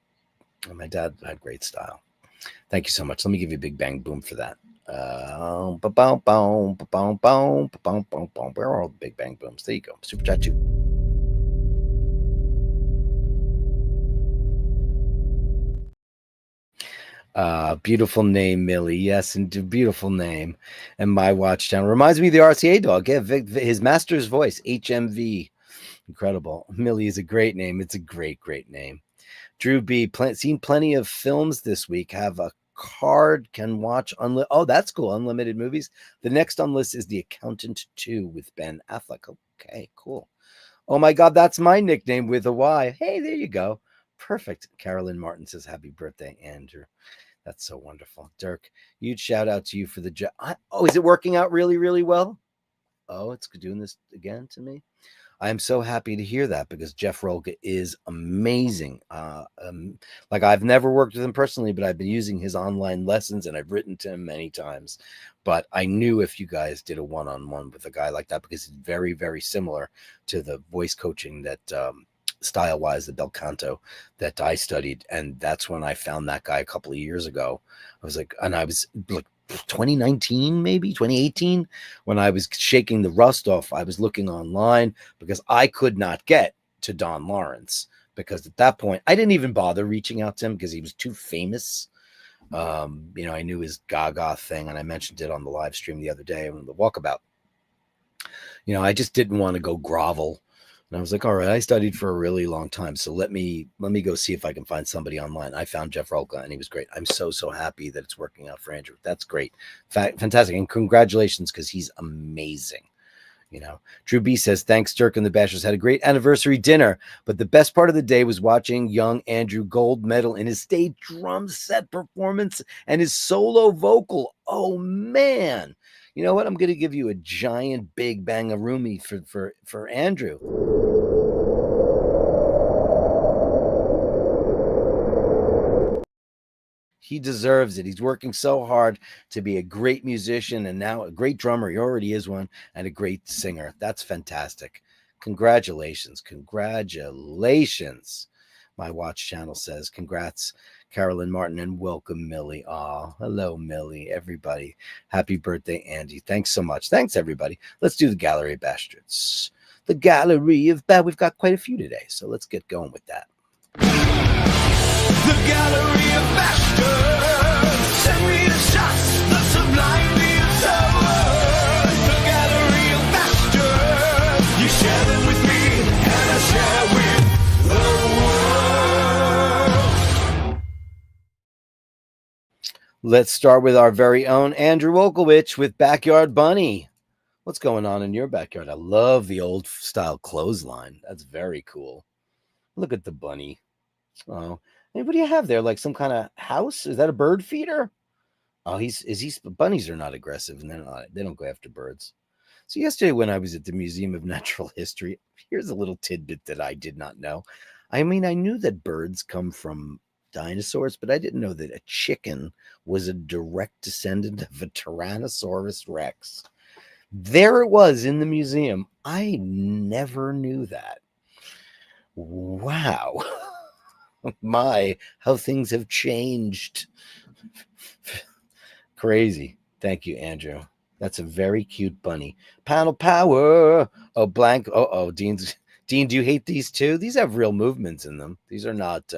And my dad had great style. Thank you so much. Let me give you a big bang boom for that. Where are all the big bang booms? There you go. Super chat 2. Beautiful name, Millie. Yes, and beautiful name. And my watch channel reminds me of the RCA dog. Yeah, his master's voice, HMV. Incredible. Millie is a great name. It's a great, great name. Drew B. Seen plenty of films this week. Have a card, can watch oh, that's cool. Unlimited movies. The next on list is The Accountant 2 with Ben Affleck. Okay, cool. Oh my God, that's my nickname with a Y. Hey, there you go. Perfect. Carolyn Martin says, happy birthday, Andrew. That's so wonderful. Dirk, huge shout out to you for the job. Oh, is it working out really, really well? Oh, it's doing this again to me. I am so happy to hear that, because Jeff Rolke is amazing. Like, I've never worked with him personally, but I've been using his online lessons, and I've written to him many times. But I knew if you guys did a one-on-one with a guy like that, because it's very, very similar to the voice coaching that style-wise, the bel canto that I studied. And that's when I found that guy a couple of years ago. I was like 2019, maybe 2018, when I was shaking the rust off. I was looking online because I could not get to Don Lawrence, because at that point I didn't even bother reaching out to him because he was too famous. I knew his Gaga thing, and I mentioned it on the live stream the other day on the walkabout. I just didn't want to go grovel And I was like, all right, I studied for a really long time, so let me go see if I can find somebody online. I found Jeff Rolka, and he was great. I'm so happy that it's working out for Andrew. That's great, fantastic, and congratulations, because he's amazing. You know, Drew B says, thanks, Dirk and the Bashers had a great anniversary dinner, but the best part of the day was watching young Andrew gold medal in his stage drum set performance and his solo vocal. Oh man. You know what? I'm going to give you a giant big bang-a-roomie for Andrew. He deserves it. He's working so hard to be a great musician and now a great drummer. He already is one, and a great singer. That's fantastic. Congratulations. Congratulations. My watch channel says, congrats, Carolyn Martin, and welcome, Millie. Oh, hello, Millie, everybody. Happy birthday, Andy. Thanks so much. Thanks, everybody. Let's do the Gallery of Bastards. The Gallery of We've got quite a few today, so let's get going with that. The Gallery of Bashtards, send me the shots, the sublime leaves of words. The Gallery of Bashtards, you share them with me, and I share with the world. Let's start with our very own Andrew Wolkowicz with Backyard Bunny. What's going on in your backyard? I love the old style clothesline. That's very cool. Look at the bunny. Oh, hey, what do you have there? Like some kind of house? Is that a bird feeder? Oh, bunnies are not aggressive, and they don't go after birds. So yesterday when I was at the Museum of Natural History, here's a little tidbit that I did not know. I mean, I knew that birds come from dinosaurs, but I didn't know that a chicken was a direct descendant of a Tyrannosaurus Rex. There it was in the museum. I never knew that. Wow. My, how things have changed. Crazy. Thank you, Andrew. That's a very cute bunny. Panel power. Oh, blank. Dean, do you hate these too? These have real movements in them. These are not,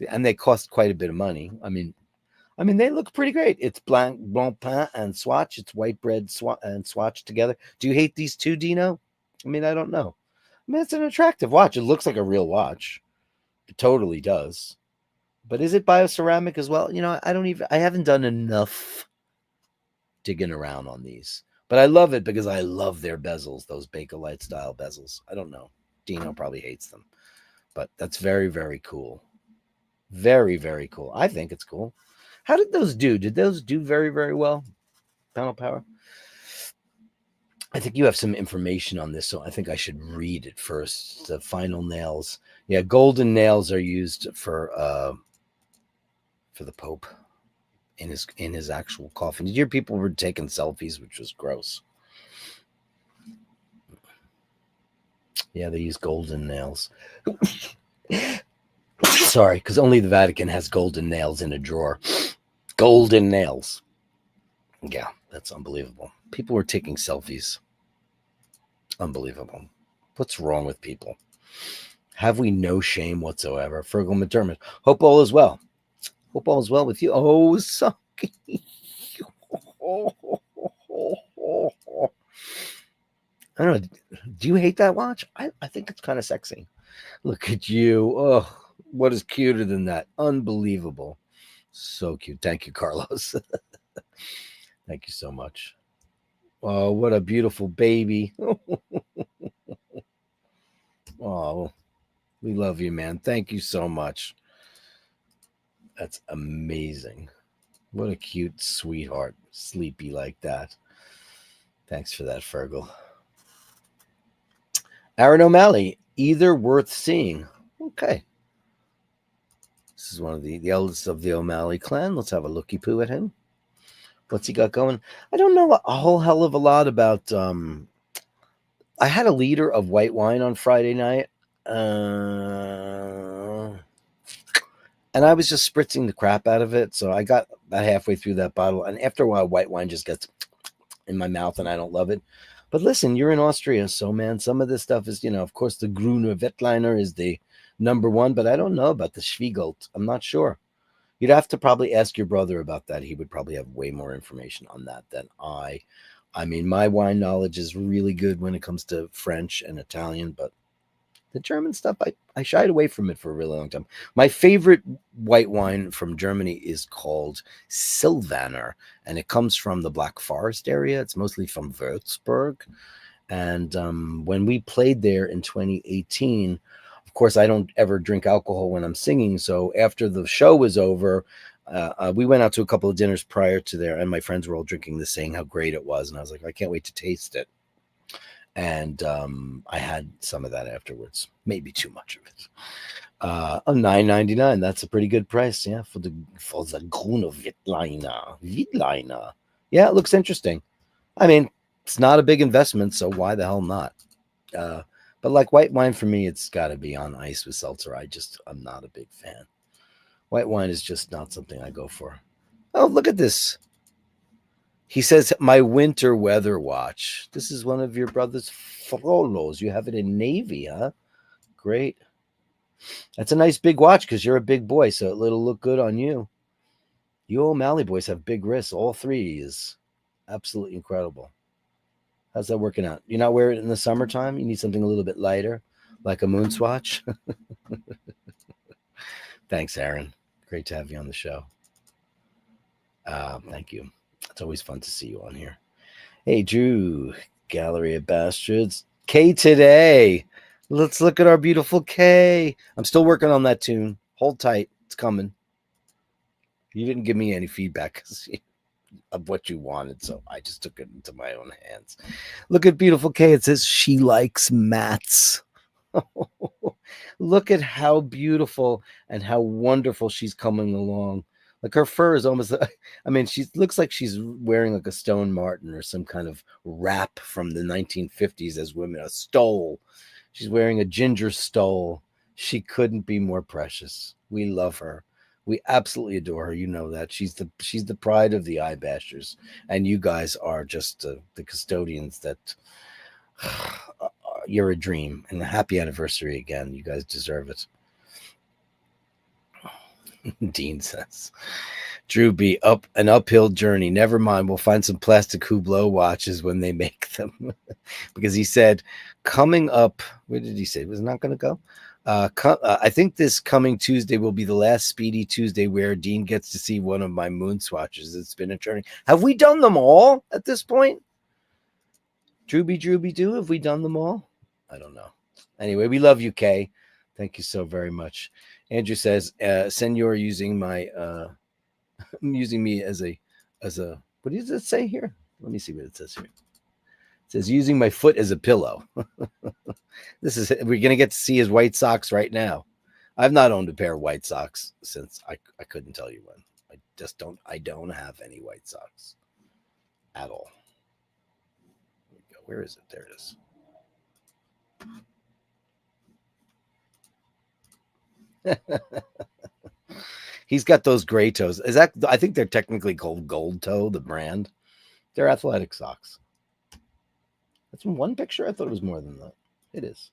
and they cost quite a bit of money. I mean, they look pretty great. It's blanc pain and swatch. It's white bread and swatch together. Do you hate these too, Dino? I mean, I don't know. I mean, it's an attractive watch. It looks like a real watch. It totally does. But is it bioceramic as well? You know, I haven't done enough digging around on these. But I love it because I love their bezels, those Bakelite style bezels. I don't know. Dino probably hates them. But that's very, very cool. Very, very cool. I think it's cool. How did those do? Did those do very, very well? Panel power? I think you have some information on this, so I think I should read it first. The final nails. Yeah, golden nails are used for the Pope in his actual coffin. Did you hear people were taking selfies, which was gross? Yeah, they use golden nails. Sorry, because only the Vatican has golden nails in a drawer. Golden nails. Yeah, that's unbelievable. People were taking selfies. Unbelievable. What's wrong with people? Have we no shame whatsoever? Fergal McDermott. Hope all is well. Hope all is well with you. Oh, Sucky. I don't know. Do you hate that watch? I think it's kind of sexy. Look at you. Oh, what is cuter than that? Unbelievable. So cute. Thank you, Carlos. Thank you so much. Oh, what a beautiful baby. Oh, we love you, man. Thank you so much. That's amazing. What a cute sweetheart. Sleepy like that. Thanks for that, Fergal. Aaron O'Malley, either worth seeing. Okay. This is one of the eldest of the O'Malley clan. Let's have a looky poo at him. What's he got going? I don't know a whole hell of a lot about. I had a liter of white wine on Friday night, and I was just spritzing the crap out of it. So I got about halfway through that bottle, and after a while, white wine just gets in my mouth, and I don't love it. But listen, you're in Austria, so man, some of this stuff is, of course, the Gruner Veltliner is the number one, but I don't know about the Schwiegelt. I'm not sure. You'd have to probably ask your brother about that. He would probably have way more information on that than I. I mean, my wine knowledge is really good when it comes to French and Italian, but the German stuff, I shied away from it for a really long time. My favorite white wine from Germany is called Silvaner, and it comes from the Black Forest area. It's mostly from Würzburg. And when we played there in 2018, of course, I don't ever drink alcohol when I'm singing. So after the show was over, we went out to a couple of dinners prior to there, and my friends were all drinking this, saying how great it was. And I was like, I can't wait to taste it. And I had some of that afterwards, maybe too much of it. $9.99. That's a pretty good price, yeah, for the Grüne Wittliner. Yeah, it looks interesting. I mean, it's not a big investment, so why the hell not? But like white wine for me, it's got to be on ice with seltzer. I'm not a big fan. White wine is just not something I go for. Oh, look at this. He says, my winter weather watch. This is one of your brother's Frolos. You have it in navy, huh? Great. That's a nice big watch because you're a big boy, so it'll look good on you. You O'Malley boys have big wrists. All three is absolutely incredible. How's that working out? You're not wearing it in the summertime? You need something a little bit lighter, like a moon swatch? Thanks, Aaron. Great to have you on the show. Thank you. It's always fun to see you on here. Hey, Drew, Gallery of Bastards. K today. Let's look at our beautiful K. I'm still working on that tune. Hold tight. It's coming. You didn't give me any feedback of what you wanted, so I just took it into my own hands. Look at beautiful K. It says she likes mats. Look at how beautiful and how wonderful she's coming along. Like her fur is almost, I mean, she looks like she's wearing like a Stone Martin or some kind of wrap from the 1950s as women, a stole. She's wearing a ginger stole. She couldn't be more precious. We love her. We absolutely adore her. You know that. She's the pride of the eye bashers. And you guys are just the custodians that you're a dream. And a happy anniversary again. You guys deserve it. Dean says, Drew B, up an uphill journey. Never mind. We'll find some plastic Hublot watches when they make them. Because he said, coming up, where did he say? Was it not going to go? I think this coming Tuesday will be the last Speedy Tuesday where Dean gets to see one of my moon swatches. It's been a journey. Have we done them all at this point? Drooby Doo, have we done them all? I don't know. Anyway, we love you, Kay. Thank you so very much. Andrew says, Senor using my using me as a what does it say here? Let me see what it says here. It says using my foot as a pillow. We're gonna get to see his white socks right now. I've not owned a pair of white socks since I couldn't tell you when. I don't have any white socks at all. Where is it? There it is. He's got those gray toes. I think they're technically called Gold Toe, the brand. They're athletic socks. That's in one picture. I thought it was more than that. It is.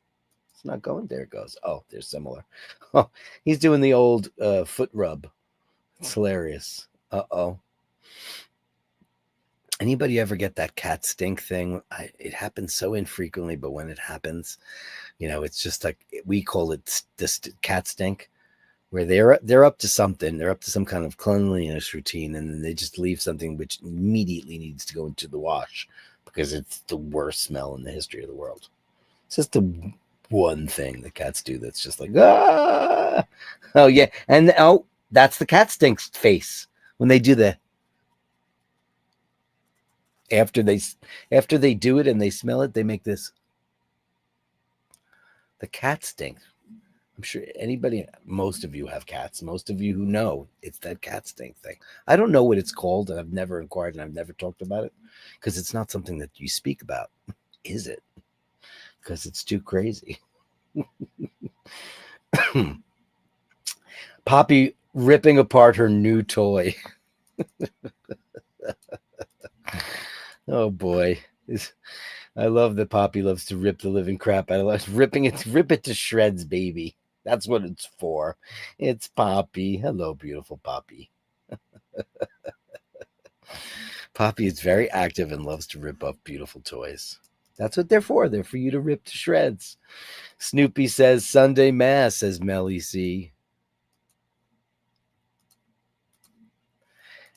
It's not going. There it goes. Oh, they're similar. Oh, he's doing the old foot rub. It's hilarious. Uh-oh. Anybody ever get that cat stink thing? It happens so infrequently, but when it happens, it's just like we call it this cat stink, where they're up to something. They're up to some kind of cleanliness routine, and then they just leave something which immediately needs to go into the wash because it's the worst smell in the history of the world. It's just the one thing that cats do that's just like, ah! Oh, yeah. And that's the cat stink face when they do that. After they do it and they smell it, they make this. The cat stink. I'm sure most of you have cats. Most of you who know, it's that cat stink thing. I don't know what it's called, and I've never inquired and I've never talked about it because it's not something that you speak about, is it? Because it's too crazy. Poppy ripping apart her new toy. Oh boy. I love that Poppy loves to rip the living crap out of us. Rip it to shreds, baby. That's what it's for. It's Poppy. Hello, beautiful Poppy. Poppy is very active and loves to rip up beautiful toys. That's what they're for. They're for you to rip to shreds. Snoopy says Sunday Mass, says Melly C.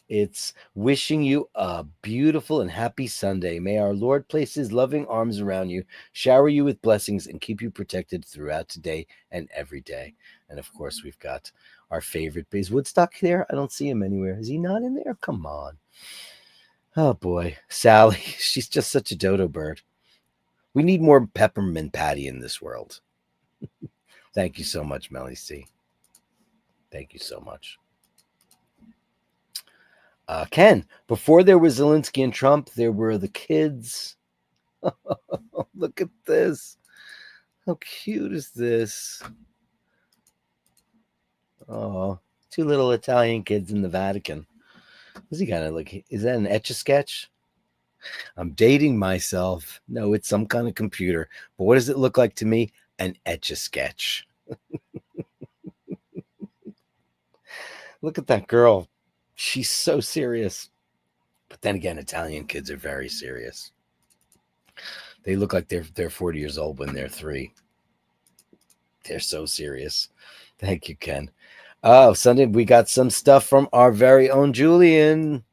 It's wishing you a beautiful and happy Sunday. May our Lord place his loving arms around you, shower you with blessings, and keep you protected throughout today and every day. And of course, we've got our favorite Bass Woodstock there. I don't see him anywhere. Is he not in there? Come on. Oh boy. Sally, she's just such a dodo bird. We need more Peppermint Patty in this world. Thank you so much, Melly C. Thank you so much. Ken, before there was Zelensky and Trump, there were the kids. Look at this. How cute is this? Oh, two little Italian kids in the Vatican. Is he kind of like, is that an Etch-a-Sketch? I'm dating myself. No, it's some kind of computer. But what does it look like to me? An Etch-a-Sketch. Look at that girl. She's so serious. But then again, Italian kids are very serious. They look like they're 40 years old when they're 3. They're so serious. Thank you, Ken. Oh, Sunday, we got some stuff from our very own Julian.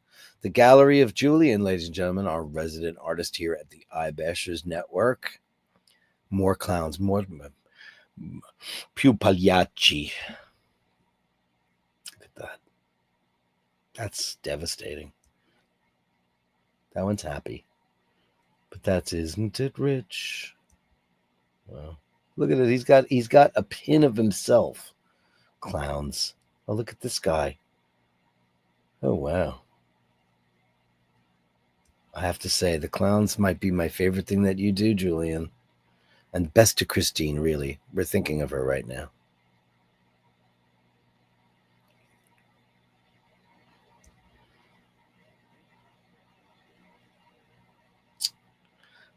The Gallery of Julian, ladies and gentlemen, our resident artist here at the iBashers Network. More clowns, more pupagliacci. Look at that. That's devastating. That one's happy. But that's Isn't It Rich? Well, look at it. He's got a pin of himself. Clowns. Oh, look at this guy. Oh, wow. I have to say, the clowns might be my favorite thing that you do, Julian. And best to Christine, really. We're thinking of her right now.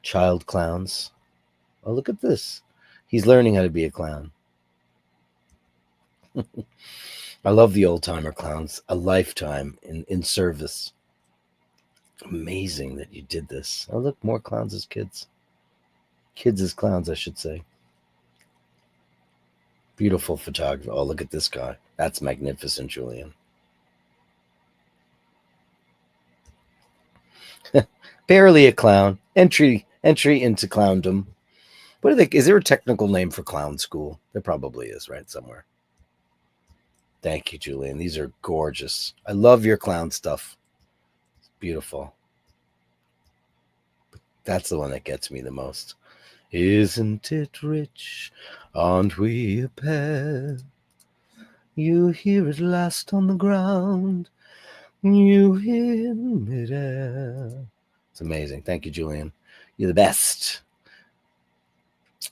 Child clowns. Oh, look at this. He's learning how to be a clown. I love the old-timer clowns. A lifetime in service. Amazing that you did this. Oh, look, more clowns as kids. Kids as clowns, I should say. Beautiful photography. Oh, look at this guy. That's magnificent, Julian. Barely a clown. Entry into clowndom. What are they? Is there a technical name for clown school? There probably is, right? Somewhere. Thank you, Julian. These are gorgeous. I love your clown stuff. It's beautiful. That's the one that gets me the most. Isn't it rich? Aren't we a pair? You hear it last on the ground. You hear midair. It's amazing. Thank you, Julian. You're the best.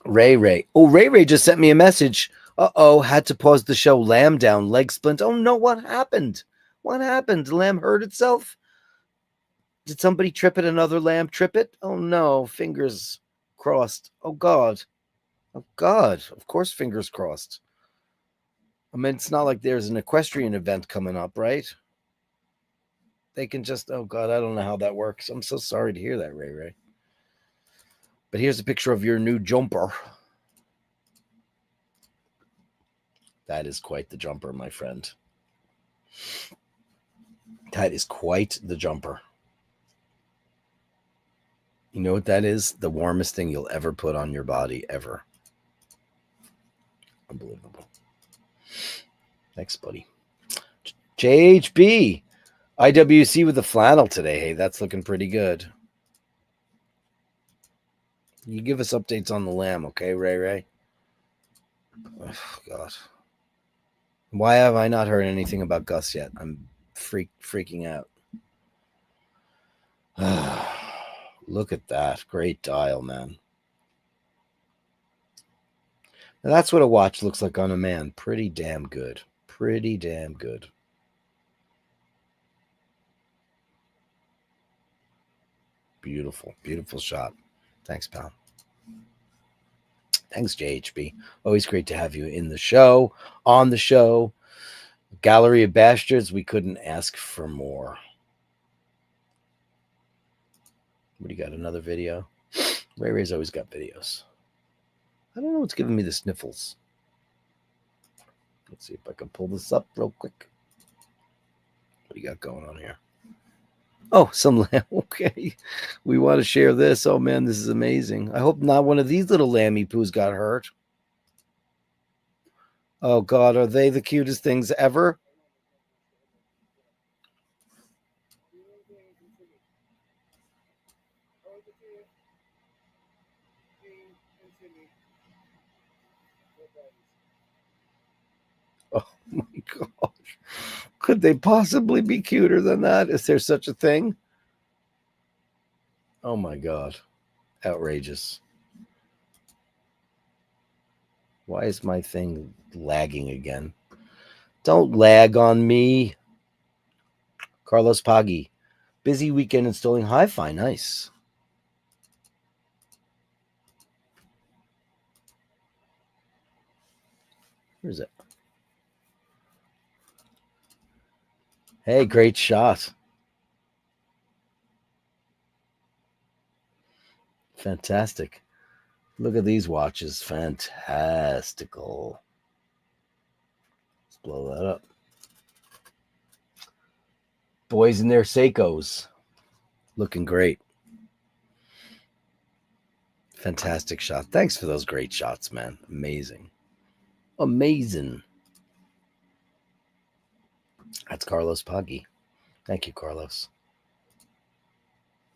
Ray. Oh, Ray just sent me a message. Uh-oh, had to pause the show. Lamb down, leg splint. Oh, no, what happened? What happened? The lamb hurt itself? Did somebody trip it? Another lamb trip it? Oh, no, fingers crossed. Oh, God. Oh, God. Of course, fingers crossed. I mean, it's not like there's an equestrian event coming up, right? They can just, oh, God, I don't know how that works. I'm so sorry to hear that, Ray. But here's a picture of your new jumper. That is quite the jumper, my friend. That is quite the jumper. You know what that is? The warmest thing you'll ever put on your body, ever. Unbelievable. Thanks, buddy. JHB. IWC with the flannel today. Hey, that's looking pretty good. You give us updates on the lamb, okay, Ray? Oh, God. Why have I not heard anything about Gus yet? I'm freaking out. Look at that. Great dial, man. Now that's what a watch looks like on a man. Pretty damn good. Pretty damn good. Beautiful. Beautiful shot. Thanks, pal. Thanks, JHB. Always great to have you in the show, on the show. Gallery of Bashtards, we couldn't ask for more. What do you got? Another video? Ray Ray's always got videos. I don't know what's giving me the sniffles. Let's see if I can pull this up real quick. What do you got going on here? Oh, some lamb. Okay. We want to share this. Oh, man, this is amazing. I hope not one of these little lammy poos got hurt. Oh, God, are they the cutest things ever? Oh, my gosh. Could they possibly be cuter than that? Is there such a thing? Oh, my God. Outrageous. Why is my thing lagging again? Don't lag on me. Carlos Paggi. Busy weekend installing hi-fi. Nice. Where is it? Hey, great shot. Fantastic. Look at these watches. Fantastical. Let's blow that up. Boys in their Seikos. Looking great. Fantastic shot. Thanks for those great shots, man. Amazing. Amazing. That's Carlos Paggi. Thank you, Carlos.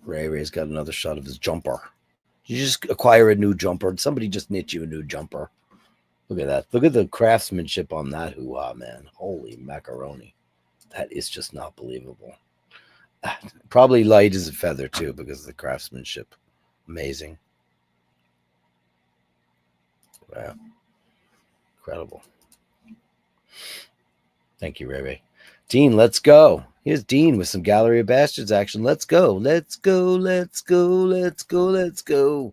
Ray's got another shot of his jumper. You just acquire a new jumper. Somebody just knit you a new jumper. Look at that. Look at the craftsmanship on that hoo-ha, man. Holy macaroni. That is just not believable. Probably light as a feather, too, because of the craftsmanship. Amazing. Wow. Incredible. Thank you, Ray. Dean, let's go. Here's Dean with some Gallery of Bastards action. Let's go. Let's go. Let's go. Let's go. Let's go.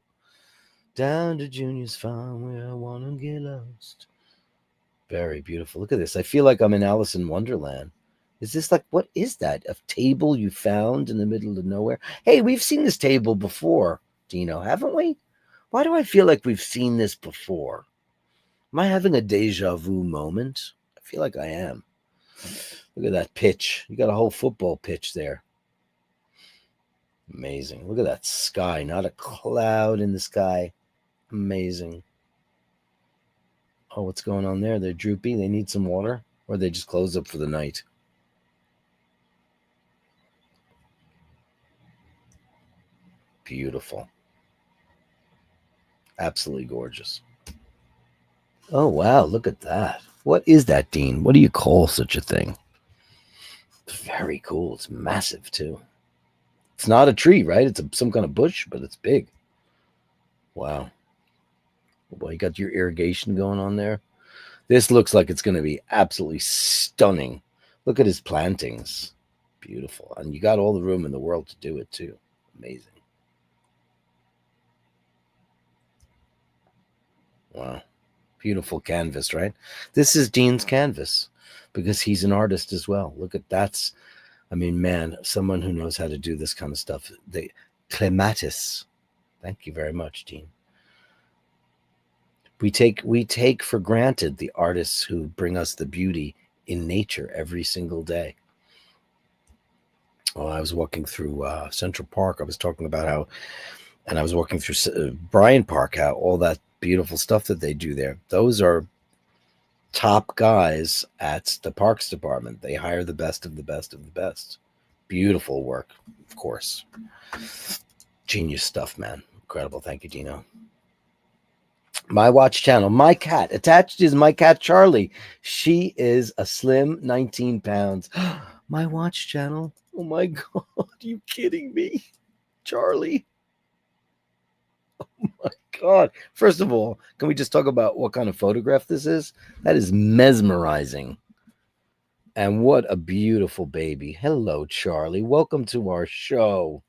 Down to Junior's farm where I want to get lost. Very beautiful. Look at this. I feel like I'm in Alice in Wonderland. Is this like, what is that? A table you found in the middle of nowhere? Hey, we've seen this table before, Dino, haven't we? Why do I feel like we've seen this before? Am I having a deja vu moment? I feel like I am. Look at that pitch. You got a whole football pitch there. Amazing. Look at that sky. Not a cloud in the sky. Amazing. Oh, what's going on there? They're droopy. They need some water. Or they just closed up for the night. Beautiful. Absolutely gorgeous. Oh, wow. Look at that. What is that, Dean? What do you call such a thing? It's very cool. It's massive, too. It's not a tree, right? It's some kind of bush, but it's big. Wow. Well, you got your irrigation going on there. This looks like it's going to be absolutely stunning. Look at his plantings. Beautiful. And you got all the room in the world to do it, too. Amazing. Wow. Beautiful canvas, right? This is Dean's canvas because he's an artist as well. Look at that's, I mean, man, someone who knows how to do this kind of stuff. The clematis. Thank you very much, Dean. We take for granted the artists who bring us the beauty in nature every single day. Oh, I was walking through Central Park. I was talking about how, and I was walking through Bryant Park, how all that beautiful stuff that they do there. Those are top guys at the Parks Department. They hire the best of the best of the best. Beautiful work, of course. Genius stuff, man. Incredible. Thank you, Dino. My watch channel. My cat. Attached is my cat, Charlie. She is a slim 19 pounds. My watch channel. Oh, my God. Are you kidding me? Charlie. Oh my God. First of all, can we just talk about what kind of photograph this is? That is mesmerizing. And what a beautiful baby. Hello, Charlie. Welcome to our show.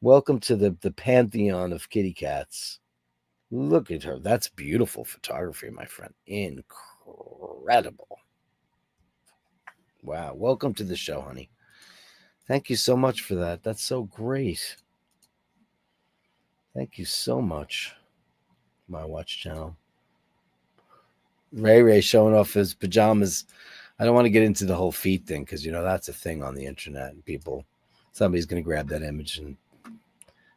Welcome to the pantheon of kitty cats. Look at her. That's beautiful photography, my friend. Incredible. Wow. Welcome to the show, honey. Thank you so much for that. That's so great. Thank you so much, my watch channel. Ray showing off his pajamas. I don't want to get into the whole feet thing because that's a thing on the internet, and somebody's going to grab that image and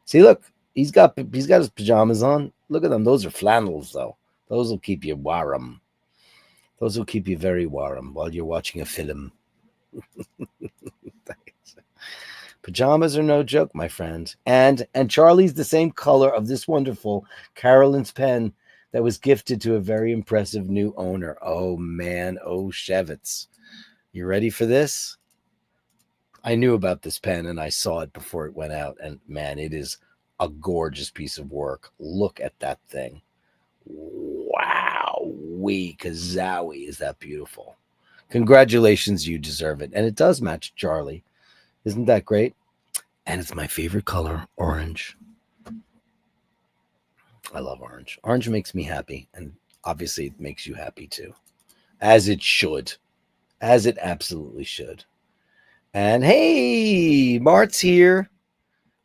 see. Look, he's got his pajamas on. Look at them. Those are flannels, though. Those will keep you warm. Those will keep you very warm while you're watching a film. Pajamas are no joke, my friend. And Charlie's the same color of this wonderful Carolyn's pen that was gifted to a very impressive new owner. Oh, man. Oh, Shevitz. You ready for this? I knew about this pen and I saw it before it went out. And, man, it is a gorgeous piece of work. Look at that thing. Wow. Kazowie. Is that beautiful? Congratulations. You deserve it. And it does match Charlie. Isn't that great? And it's my favorite color, orange. I love orange. Orange makes me happy. And obviously it makes you happy too. As it should. As it absolutely should. And hey, Mart's here.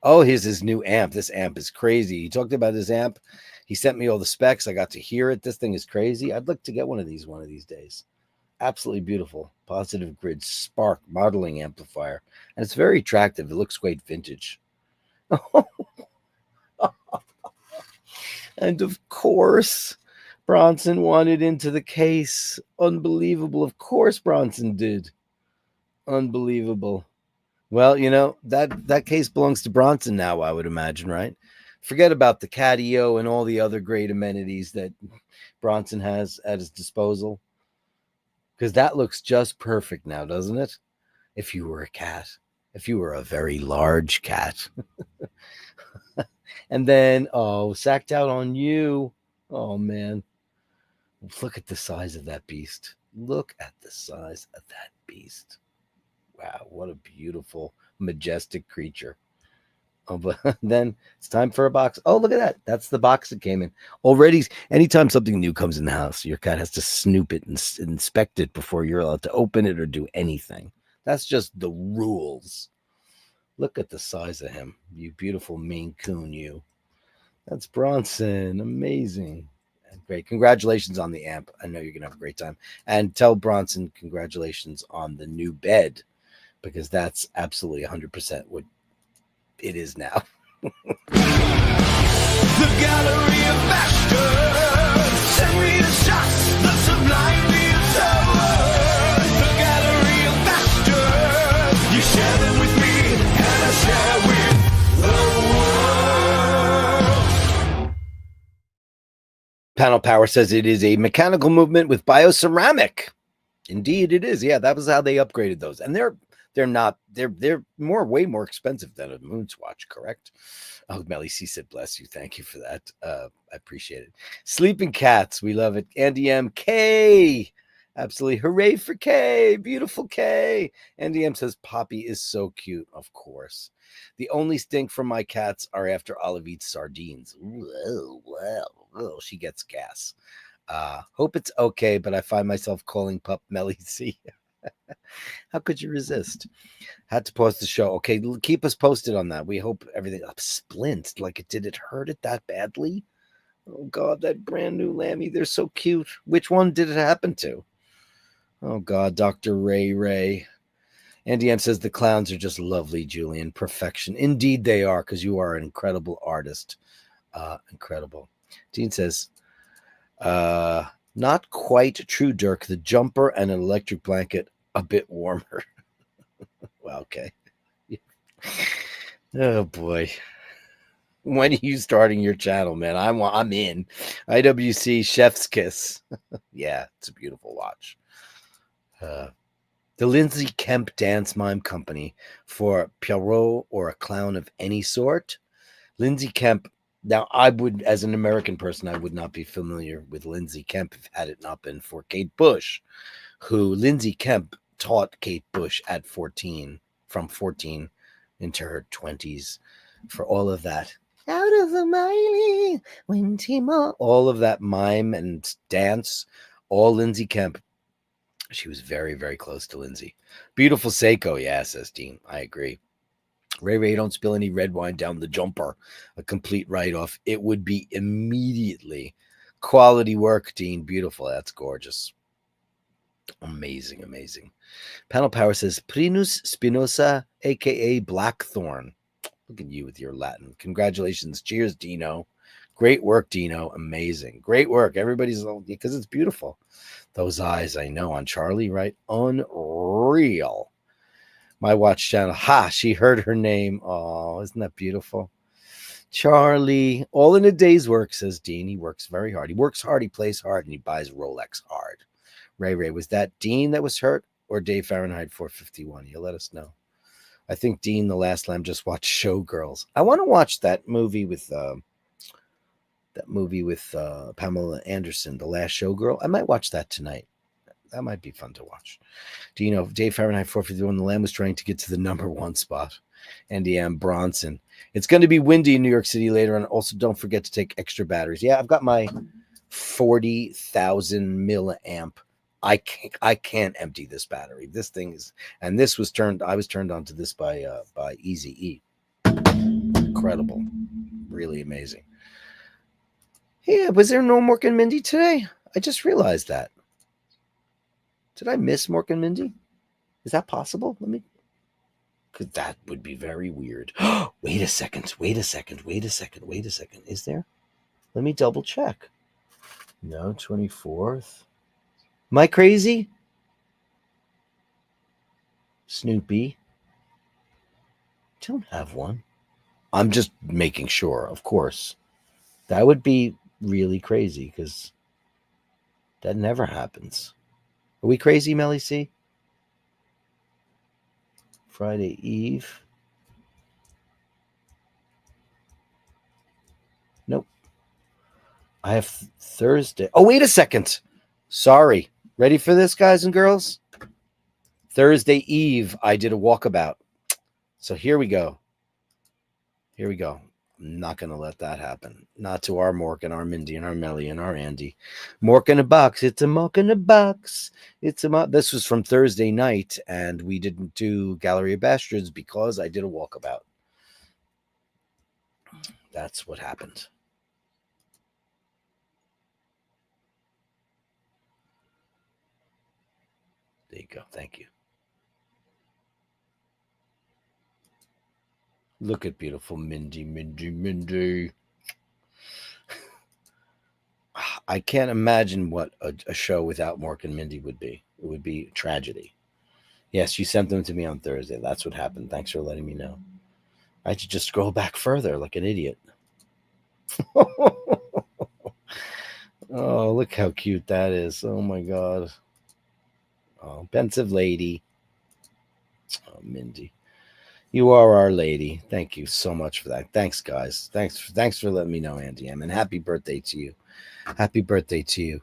Oh, here's his new amp. This amp is crazy. He talked about his amp. He sent me all the specs. I got to hear it. This thing is crazy. I'd like to get one of these days. Absolutely beautiful. Positive grid spark modeling amplifier. And it's very attractive. It looks quite vintage. And of course, Bronson wanted into the case. Unbelievable. Of course, Bronson did. Unbelievable. Well, that case belongs to Bronson now, I would imagine, right? Forget about the Catio and all the other great amenities that Bronson has at his disposal. Because that looks just perfect now, doesn't it? If you were a cat. If you were a very large cat. And then, sacked out on you. Oh, man. Look at the size of that beast. Look at the size of that beast. Wow, what a beautiful, majestic creature. Oh, but then it's time for a box. Oh, look at that. That's the box it came in. Already, anytime something new comes in the house, your cat has to snoop it and inspect it before you're allowed to open it or do anything. That's just the rules. Look at the size of him. You beautiful Maine Coon, you. That's Bronson. Amazing. Great. Congratulations on the amp. I know you're going to have a great time. And tell Bronson congratulations on the new bed, because that's absolutely 100% what it is now. The Gallery of Bashtards. Send me the shots, the sublime views of words. The Gallery of Bashtards. You share them with me, and I share with the world. Panel Power says it is a mechanical movement with bioceramic. Indeed, it is. Yeah, that was how they upgraded those. And they're way more expensive than a Moonswatch, correct? Oh, Melly C said, bless you. Thank you for that. I appreciate it. Sleeping Cats, we love it. Andy M. K. Absolutely. Hooray for K. Beautiful K. Andy M says, Poppy is so cute. Of course. The only stink from my cats are after Olive eats sardines. Well, she gets gas. Hope it's okay, but I find myself calling Pup Melly C. How could you resist? Had to pause the show. Okay, keep us posted on that. We hope everything up. Splint, did it hurt it that badly? Oh God, that brand new Lammy, they're so cute. Which one did it happen to? Oh God, Dr. Ray. Andy M says the clowns are just lovely, Julian. Perfection. Indeed they are, because you are an incredible artist. Incredible. Dean says, not quite true, Dirk. The jumper and an electric blanket a bit warmer. Well, okay. Oh boy. When are you starting your channel, man? I'm in. IWC Chef's Kiss. Yeah, it's a beautiful watch. The Lindsay Kemp Dance Mime Company for Pierrot or a clown of any sort. Lindsay Kemp. Now, I would, as an American person, I would not be familiar with Lindsay Kemp had it not been for Kate Bush, who Lindsay Kemp taught Kate Bush at 14, from 14 into her 20s, for all of that. Out of the mighty when Timo, all of that mime and dance, all Lindsay Kemp. She was very, very close to Lindsay. Beautiful Seiko, yeah, says Dean. I agree. Ray Ray, don't spill any red wine down the jumper. A complete write-off. It would be immediately. Quality work, Dean. Beautiful. That's gorgeous. Amazing, amazing. Panel Power says, Prinus Spinoza, a.k.a. Blackthorn. Look at you with your Latin. Congratulations. Cheers, Dino. Great work, Dino. Amazing. Great work. Everybody's, because it's beautiful. Those eyes, I know, on Charlie, right? Unreal. My watch channel. Ha, she heard her name. Oh, isn't that beautiful? Charlie, all in a day's work, says Dean. He works very hard. He works hard, he plays hard, and he buys Rolex hard. Ray Ray, was that Dean that was hurt or Dave Fahrenheit 451? You let us know. I think Dean, the last lamb, just watched Showgirls. I want to watch that movie with Pamela Anderson, The Last Showgirl. I might watch that tonight. That might be fun to watch. Do you know Dave Fahrenheit 451? The Lamb was trying to get to the number 1 spot. Andy M. Bronson. It's going to be windy in New York City later on. Also, don't forget to take extra batteries. Yeah, I've got my 40,000 milliamp. I can't empty this battery. This thing is, and this was turned. I was turned on to this by Easy E. Incredible, really amazing. Yeah, was there no Mork and Mindy today? I just realized that. Did I miss Mork and Mindy? Is that possible? Because that would be very weird. Wait a second. Is there? Let me double check. No, 24th. Am I crazy? Snoopy. Don't have one. I'm just making sure, of course. That would be really crazy because that never happens. Are we crazy, Melly C? Friday Eve. Nope. I have Thursday. Oh, wait a second. Sorry. Ready for this, guys and girls? Thursday Eve, I did a walkabout. So here we go. I'm not going to let that happen. Not to our Mork and our Mindy and our Melly and our Andy. Mork in a box. It's a Mork in a box. This was from Thursday night, and we didn't do Gallery of Bastards because I did a walkabout. That's what happened. There you go. Thank you. Look at beautiful Mindy. I can't imagine what a show without Mork and Mindy would be. It would be a tragedy. Yes, you sent them to me on Thursday. That's what happened. Thanks for letting me know. I had to just scroll back further like an idiot. Oh, look how cute that is. Oh, my God. Oh, pensive lady. Oh, Mindy. You are our lady. Thank you so much for that. Thanks, guys. Thanks for letting me know, Andy M. And happy birthday to you. Happy birthday to you.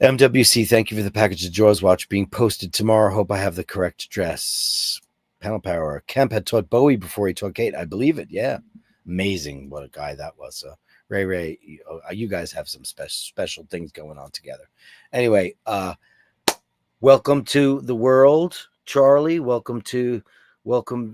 MWC, thank you for the package of Jaws Watch being posted tomorrow. Hope I have the correct address. Panel Power. Kemp had taught Bowie before he taught Kate. I believe it. Yeah. Amazing. What a guy that was. Ray, you guys have some special things going on together. Anyway, welcome to the world, Charlie. Welcome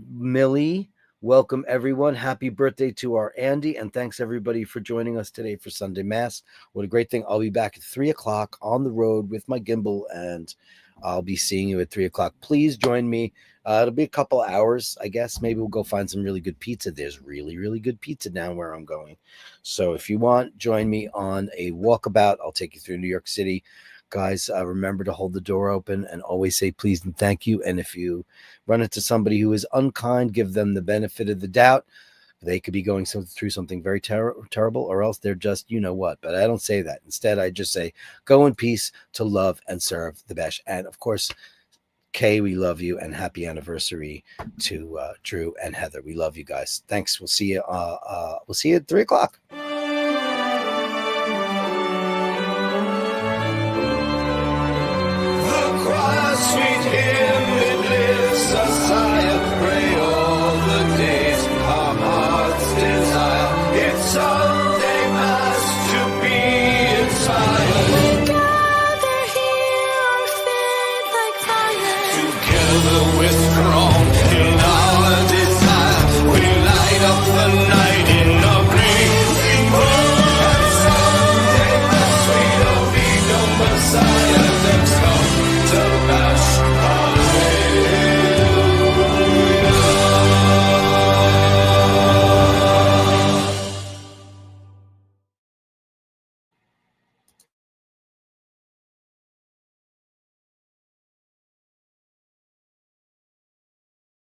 Millie. Welcome everyone. Happy birthday to our Andy, and thanks everybody for joining us today for Sunday Mass. What a great thing. I'll be back at 3:00 on the road with my gimbal, and I'll be seeing you at 3:00. Please join me. It'll be a couple hours, I guess. Maybe we'll go find some really good pizza. There's really, really good pizza down where I'm going. So if you want, join me on a walkabout. I'll take you through New York City. Guys, remember to hold the door open and always say please and thank you. And if you run into somebody who is unkind, give them the benefit of the doubt. They could be going through something very terrible, or else they're just, you know what. But I don't say that. Instead, I just say, go in peace to love and serve the Besh. And of course, Kay, we love you, and happy anniversary to Drew and Heather. We love you guys. Thanks. We'll see you. We'll see you at 3:00. The choir sweet